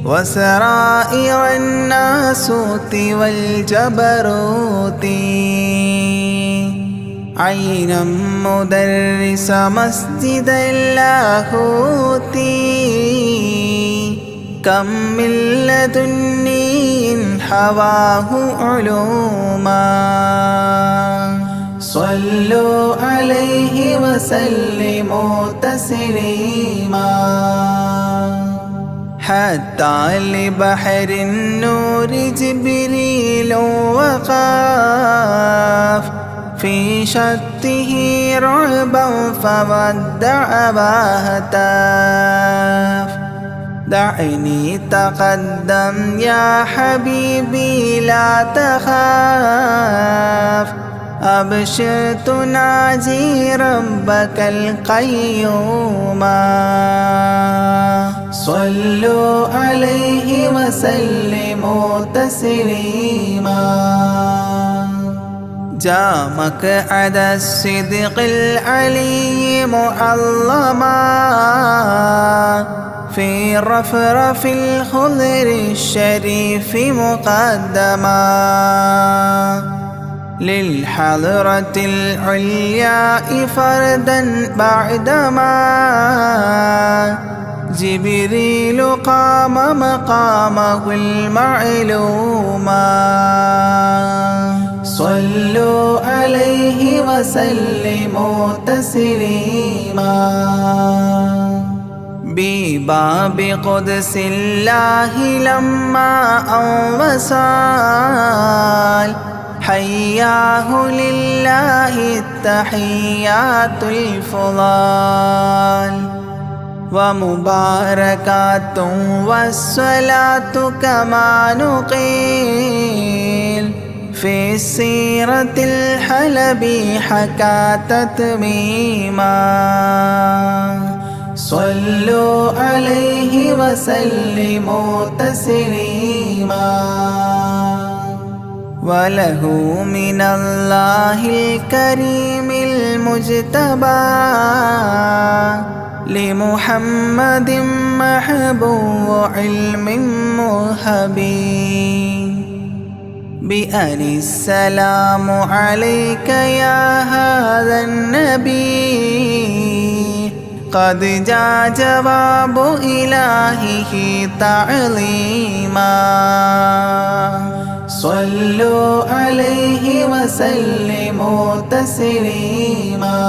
وسرائر الناسوت والجبروت عينا مدرس مسجد اللاهوت كم من لدني حواه علوما صلوا عليه وسلموا تسليما حتى لبحر النور جبريل وقاف في شته رعبا فودع وهتاف دعني تقدم يا حبيبي لا تخاف أبشر تناجي ربك القيوم صلوا عليه وسلموا تسليما جاء مقعد الصدق العلي معظما في رفرف الخضر الشريف مقدما للحضرة العليا فردا بعدما جبريل قام مقامه المعلوما صلوا عليه وسلموا تسليما بباب قدس الله لما أنوصال حياه لله التحيات الفضال ومباركات والصلاة كما نقيل في سيرة الحلبي حكى تتميما صلوا عليه وسلموا تسليما وله من الله الكريم المجتبى لمحمد محبوب علم مهبي بأن السلام عليك يا هذا النبي قد جاء جواب إلهه تعظيما صلوا عليه وسلموا تسليما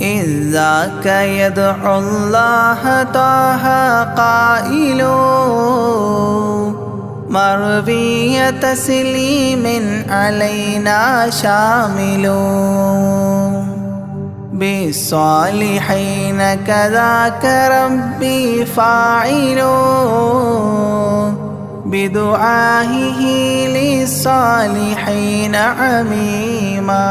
إذ ذاك يدعو الله طه قائل مروي تسليم علينا شامل بالصالحين كذاك ربي فاعل بدعائه للصالحين عميما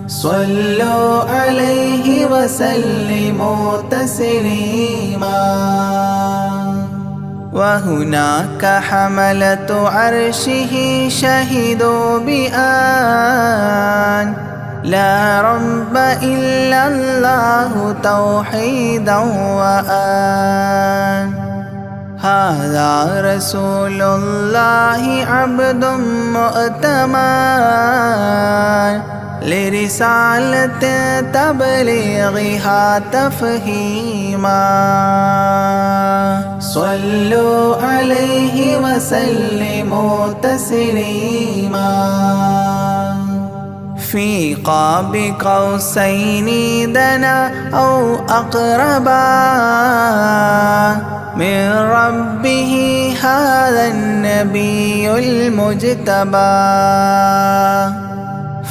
صلوا عليه وسلموا تسليما وهناك حملة عرشه شهدوا بأن لا رب إلا الله توحيدا وأن هذا رسول الله عبد مؤتمن لرسالة تبليغها تفهيما صلوا عليه وسلموا تسليما في قاب قوسين دنا أو أقربا من ربه هذا النبي المجتبى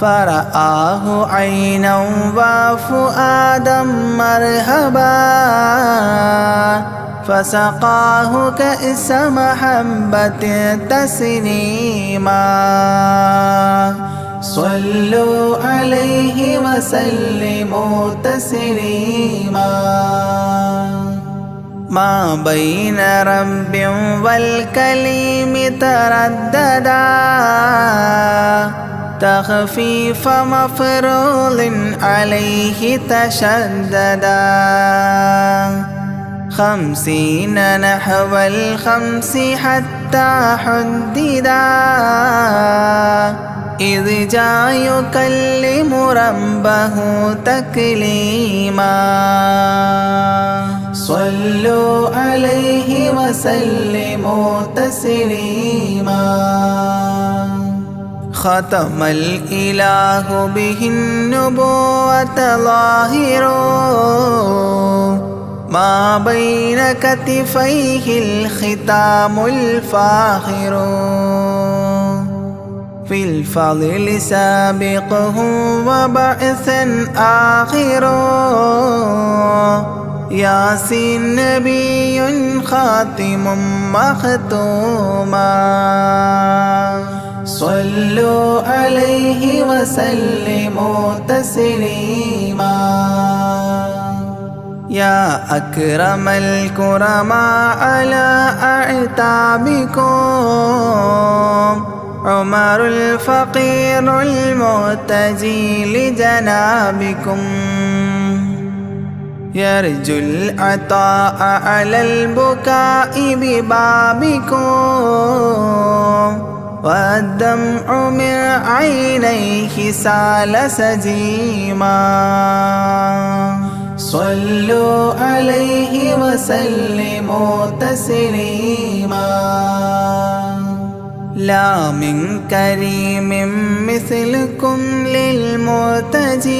فرآه عينا وفؤادا مرهبا فسقاه كأس محبة تسنيما صلوا عليه وسلموا تسليما ما بين رب والكليم ترددا تخفيف مفروض عليه تشددا 50 نحو 5 حتى حددا إذ جاء يكلم ربه تكليما صلوا عليه وسلموا تسليما ختم الإله به النبوة ظاهر ما بين كتفيه الختام الفاخر في الفضل سابقه وبعثا آخر ياسين نبي خاتم مختوما صلوا عليه وسلموا تسليما يا أكرم الكرماء على أعتابكم عمر الفقير المعتجي لجنابكم يرجو العطاء على البكاء ببابكم والدمع من عينيه سال سجيما صلوا عليه وسلموا تسليما لا من كريم مثلكم للمرتجي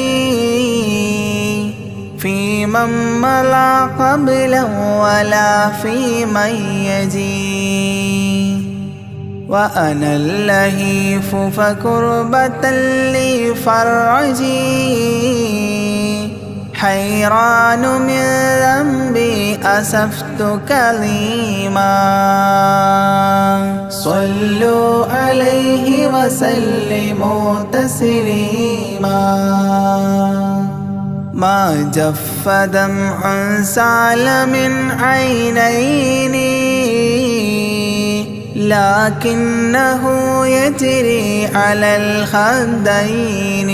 في من مضى قبلا ولا في من يجي وأنا اللهيف فكربة لي فرجي حيران من ذنبي أسفت كليما صلوا عليه وسلموا تسليما ما جف دمع سال من عينيني لكنه يجري على الخدين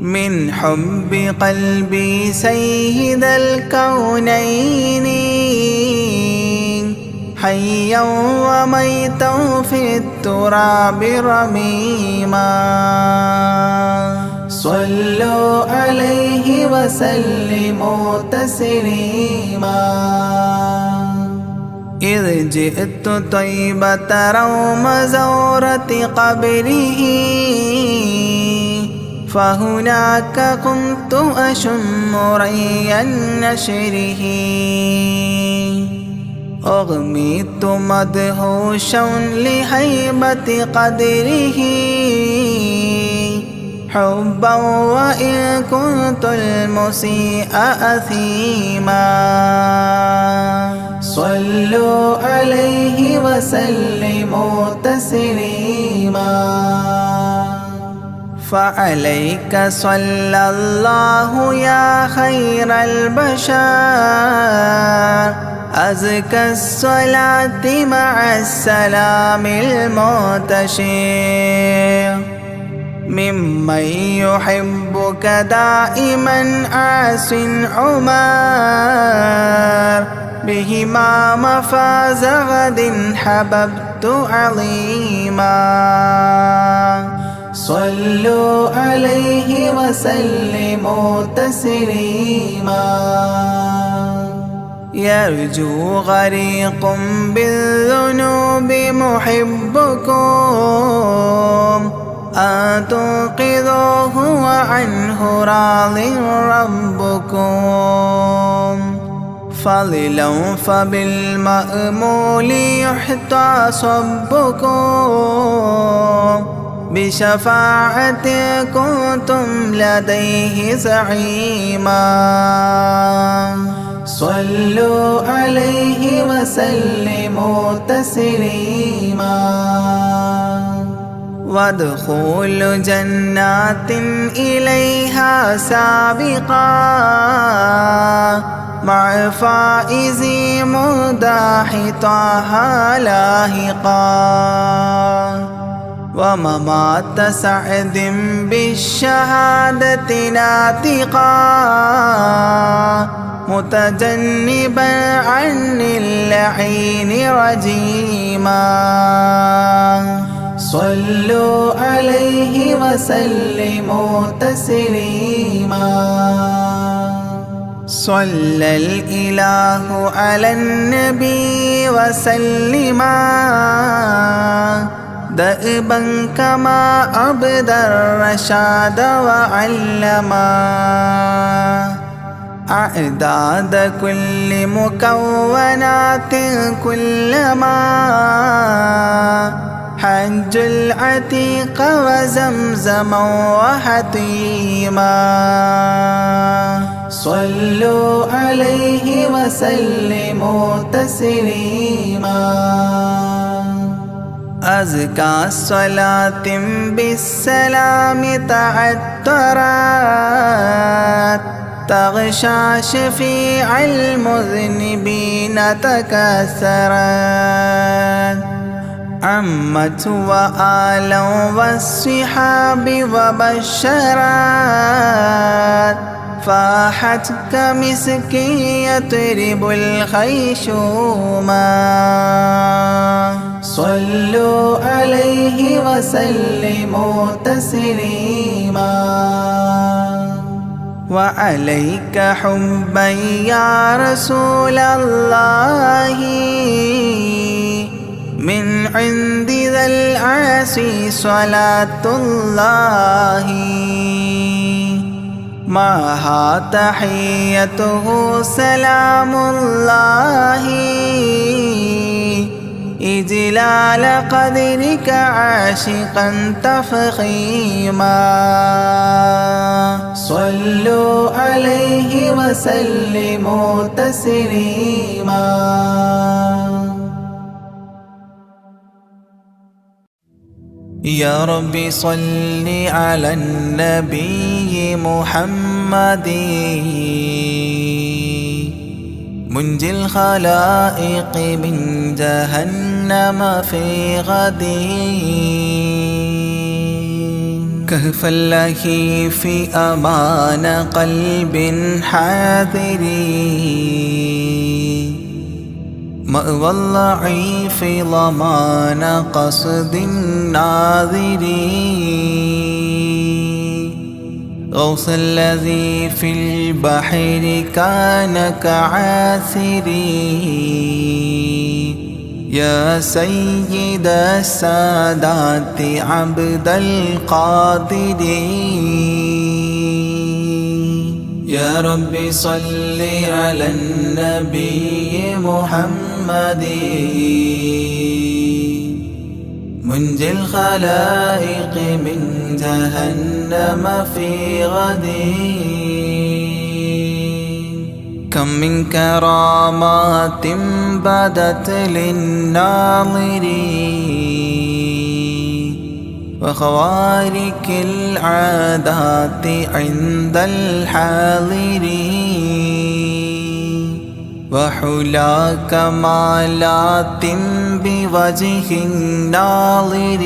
من حب قلبي سيد الكونين حيا وميتا في التراب رميما صلوا عليه وسلموا تسليما إذ جئت طيبة روم زورة قبره فهناك قمت أشم ري نشره أغميت مدهوشا لهيبة قدره حبا وإن كنت المسيء أثيما صلوا عليه وسلموا تسليما فعليك صلى الله يا خير البشر أزكى الصلاة مع السلام المنتشر ممن يحبك دائما عاص عمر بهما مفاز غد حببت عظيما صلوا عليه وسلموا تسليما يرجو غريق بالذنوب محبكم أن تنقذوه وعنه راض ربكم فضلا فبالمأمول يحتى صبكم بشفاعة كنتم لديه زعيما صلوا عليه وسلموا تسليما وادخلوا جنات إليها سابقا مع فائز مداح طه لاحقا وممات سعد بالشهادة ناطقا متجنبا عن اللعين رجيما صلوا عليه وسلموا تسليما صلى الإله على النبي وسلما دائبا كما أبدى الرشاد وعلما أعداد كل مكونات كلما حج العتيق وزمزما وحطيما صلوا عليه وسلموا تسليما أزكى الصلاة بالسلام تعترت تغشى شفيع المذنبين تكسرت عمت وآلا والصحاب وبشرت فاحت كمسك يطرب الخيشوما صلوا عليه وسلموا تسليما وعليك حبا يا رسول الله من عند ذا العاصي صلاة الله معها تحيته سلام الله إجلال قدرك عاشقا تفخيما صلوا عليه وسلموا تسليما يا رب صل على النبي محمد منجي الخلائق من جهنم في غد كهف اللهيف أمان قلب حاذر مأوى الضعيف ضمان قصد الناظر غوث الذي في البحر كان كعاثري يا سيد السادات عبد القادر يا رب صل على النبي محمد منجي الخلائق من جهنم في غد كم من كرامات بدت للناظرين وخوارق العادات عند الحاضرين وحلا كمالات بوجه الناظرين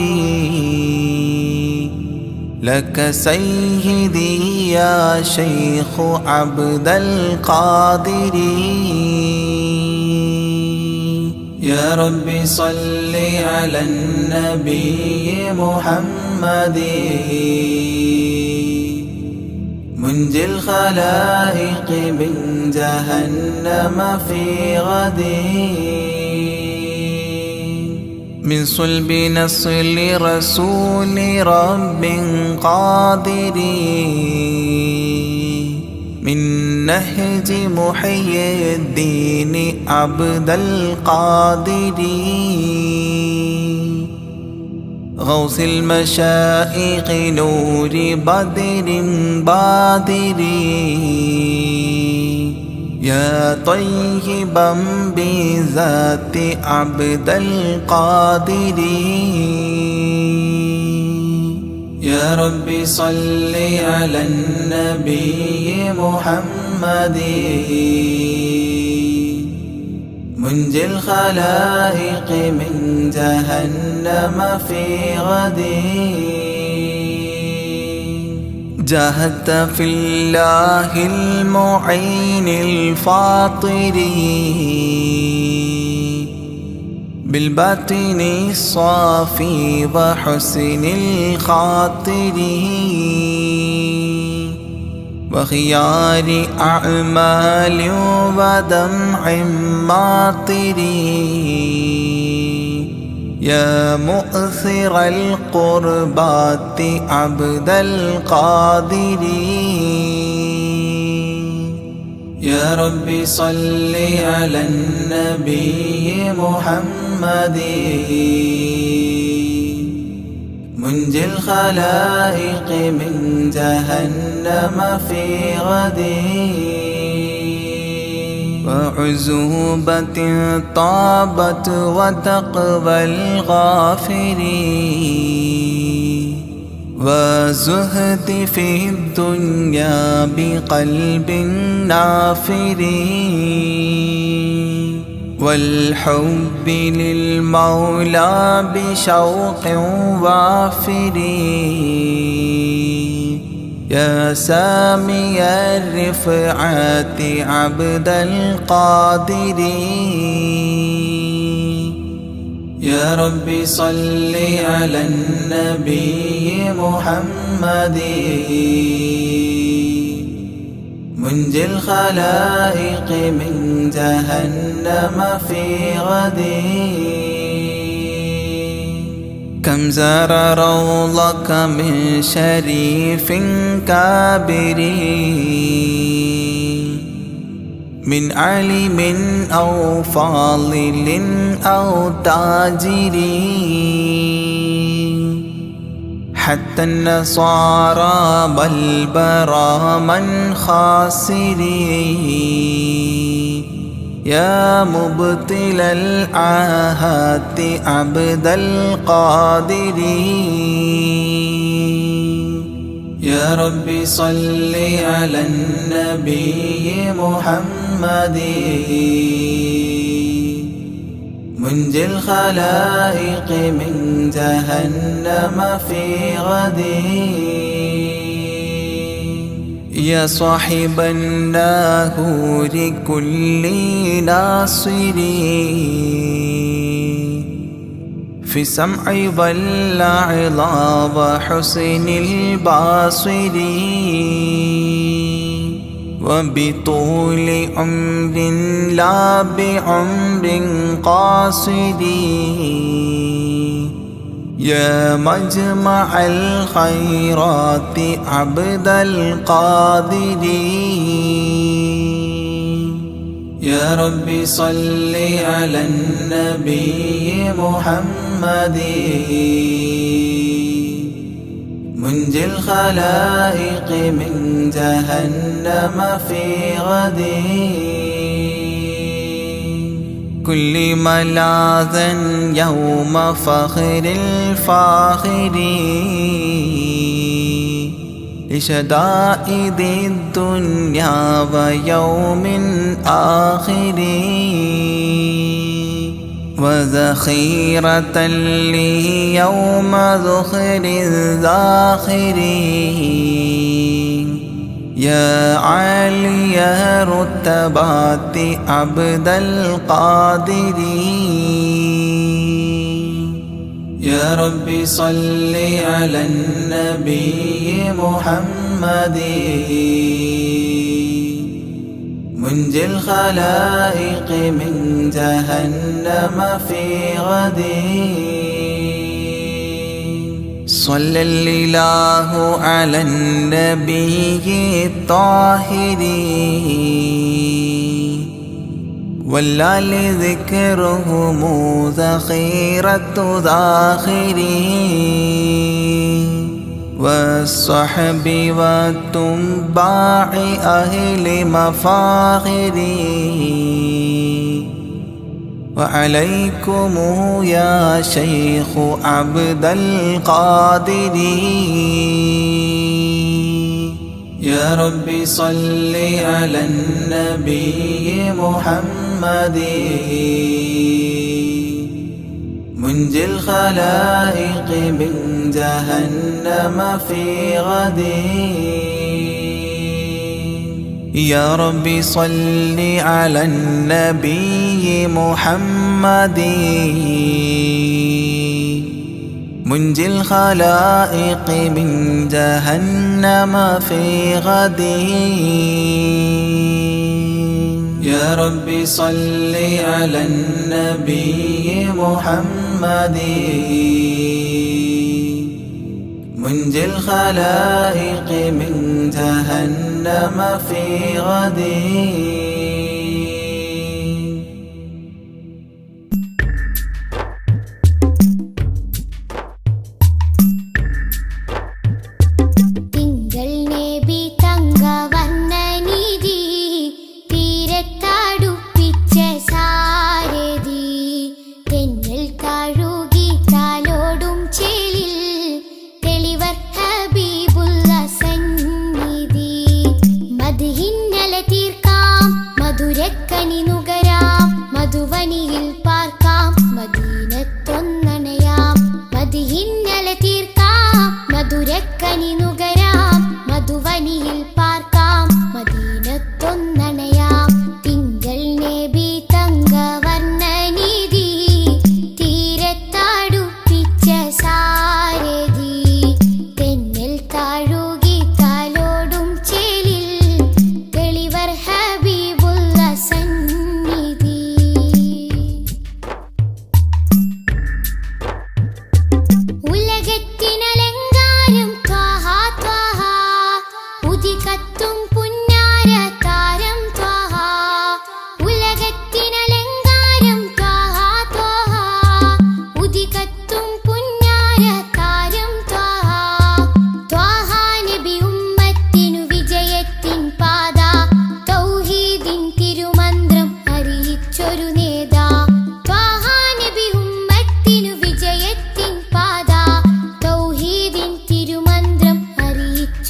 لك سيدي يا شيخ عبد القادر يا رب صل على النبي محمد منجي الخلائق من جهنم في غد من صلب نصل رسول رب قادر من نهج محيي الدين عبد القادر غوث المشائخ نور بدر بادر يا طيبا بذات عبد القادر يا رب صل على النبي محمد منجي الخلائق من جهنم في غد جاهدت في الله المعين الفاطر بالباطن الصافي وحسن الخاطر وخيار أعمال ودمع ماطر يا مؤثر القربات عبد القادر يا رب صل على النبي محمد منجي الخلائق من جهنم في غد وعزوبة طابت وتقوى الغافرين وزهد في الدنيا بقلب نافر والحب للمولى بشوق وافر يا سامي الرفعات عبد القادر يا رب صل على النبي محمد منجي الخلائق من جهنم في غد كم زار روضك من شريف كابر من عالم أو فاضل أو تاجر حتى النصارى بل برا من خاسر يا مبطل الآهات عبد القادر يا رب صل على النبي محمد منجي الخلائق من جهنم في غد يا صاحب الناهور كل ناصري في سمع والعظى وحسن الباصر وبطول عمر لا بعمر قاصر يا مجمع الخيرات عبد القادر يا رب صل على النبي محمد منجي الخلائق من جهنم في غد كل ملاذا يوم فخر الفاخر لشدائد الدنيا ويوم آخر وذخيرة لي يوم ذخر الذاخر يا عالي رتبات عبد القادر يا رب صل على النبي محمد منجي الخلائق من جهنم في غد صلى الله على النبي الطاهر والآل ذكرهم ذخيرة ذاخرين والصحب والتباع أهل مفاخري وعليكم يا شيخ عبد القادر يا رب صل على النبي محمد منجي الخلائق من جهنم في غد يا رب صل على النبي محمد منجي الخلائق من جهنم في غد يا رب صل على النبي محمد منجي الخلائق من جهنم في غد തീർക്കാം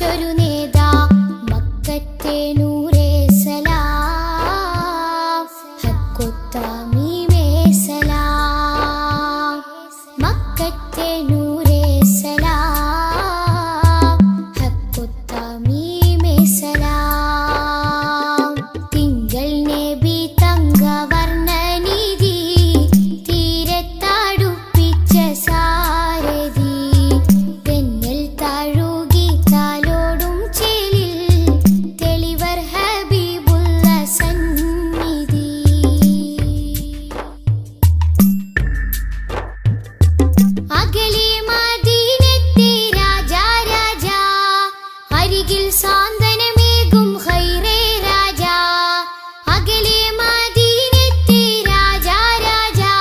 പഠിപ്പിച്ചൊരു നേതാ മക്കത്തെ നൂറേ സലാം ഹക്കൊത്താമീമേ സലാം മക്കത്തെ നൂറേ സലാം ഹക്കൊത്താമീമേ സലാം തിങ്കൾ നബി തങ്കവർണ്ണനിധി തീരത്തടുപ്പിച്ച സാരഥി തെന്നൽ താഴുകി താലോടും ചേലിൽ തെളിവർ ഹബീബുള്ള സന്നിധി അകലെ മദീനത്തെ രാജാ രാജാ അരികിൽ സാന്ത്വനമേകും ഖൈറേ രാജാ അകലെ മദീനത്തെ രാജാ രാജാ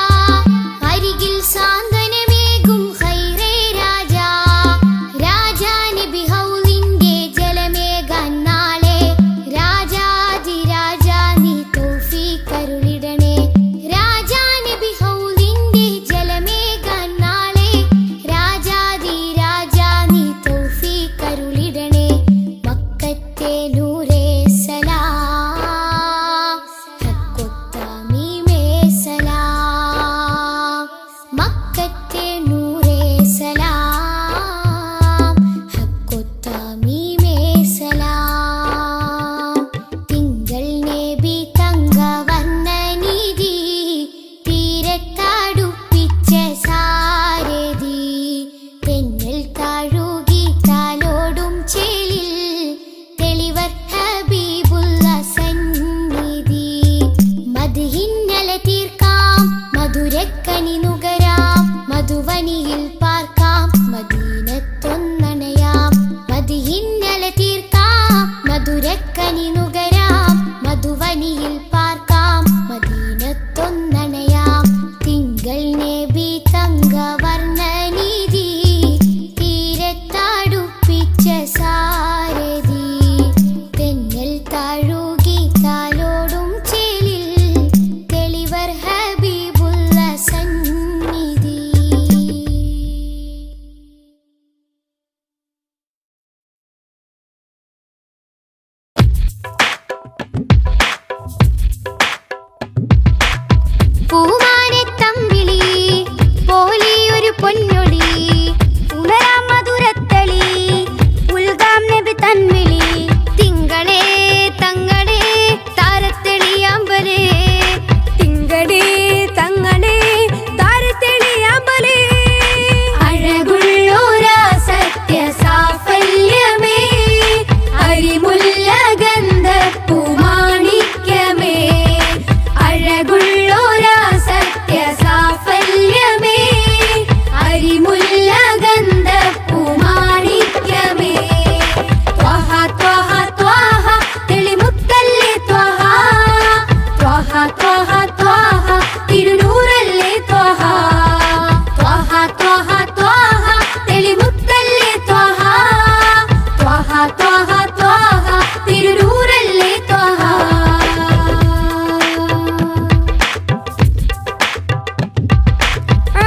അരികിൽ സാന്ത്വനമേകും ഖൈറേ രാജാ രാജാ നബി ഹൗലിന്റെ ജലമേകാൻ നാളെ രാജാതിരാജാ നീ തൗഫീഖ് അരുളിടണേ രാജാ നബി ഹൗലിന്റെ ജലമേകാൻ നാളെ രാജാതിരാജാ നീ തൗഫീഖ് അരുളിടണേ മക്കത്തെ നൂറേ സലാം ഹക്കൊത്താമീമേ സലാം മക്കത്തെ നൂറേ സലാം ഹക്കൊത്താമീമേ സലാം തിങ്കൾ നബി തങ്കവർണ്ണനിധി തീരത്തടുപ്പിച്ച സാരഥി തെന്നൽ താഴുകി താലോടും ചേലിൽ തെളിവർ ഹബീബുള്ള സന്നിധി മദ്ഹിന്നല തീർക്കാം മധുരക്കനി നുകരാം മധുവനിയിൽ പാർക്കാം മദീനത്തൊന്നണയാം മദ്ഹിന്നല തീർക്കാം മധുരക്കനി നുകരാം മധുവനിയിൽ പാർക്കാം മദീനത്തൊന്നണയാം തിങ്കൾ നബി തങ്കവർണ്ണനിധി തീരത്തടുപ്പിച്ച സാരഥി തെന്നൽ താഴുകി താലോടും ചേലിൽ തെളിവർ ഹബീബുള്ള സന്നിധി പൂമാനത്തമ്പിളി പോലിയൊരു പൊന്നൊളി ഉണരാം മധുരത്തളി ഉൽഗാം നബി തൻവിളി തിങ്കളേ തങ്ങളേ താരത്തെളിയാമ്പലേ തിങ്കളേ തങ്ങളേ താരത്തെളിയാമ്പലേ അഴകുള്ളോരാ സത്യ സാഫല്യമേ അരിമുല്ല ഗന്ധ പൂമാണിക്യമേ അഴകുള്ളോരാ സത്യ സാഫല്യമേ അരിമുല്ല ഗന്ധ പൂമാണിക്യമേ ത്വഹ ത്വഹ ത്വഹ തെളിമുത്തല്ലേ ത്വഹ ത്വഹ ത്വഹ ത്വഹ തിരുനൂറല്ലേ ത്വഹ ത്വഹ ത്വഹ ത്വഹ തെളിമുത്തല്ലേ ത്വഹ ത്വഹ ത്വഹ ത്വഹ തിരുനൂറല്ലേ ത്വഹ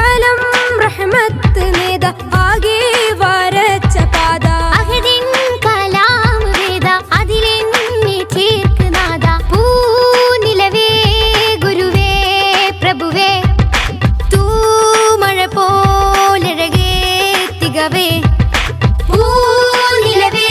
ആലം റഹ്മത്ത് നേദ ആകെ വരച്ച പാത അഹദിൻ കലാം വേദ അതിലെന്നെ ചേർക്കുനാദ പൂനിലവേ ഗുരുവേ പ്രഭുവേ തൂമഴ പോലഴകേ തികവേ പൂനിലവേ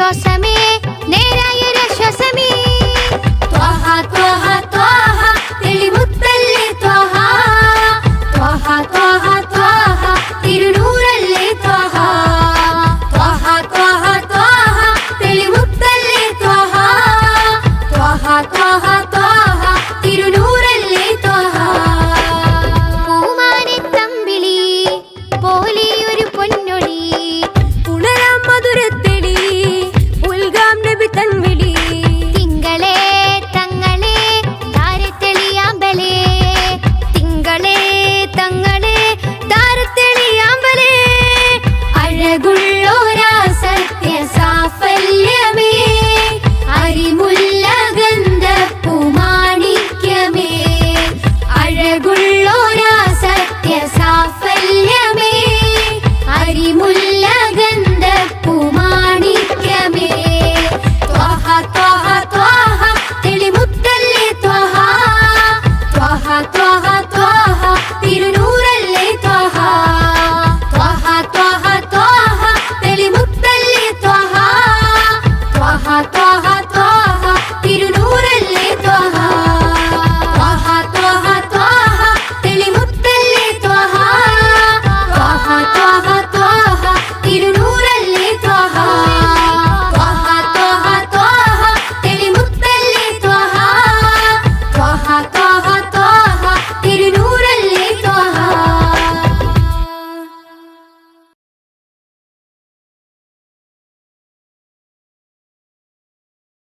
راسم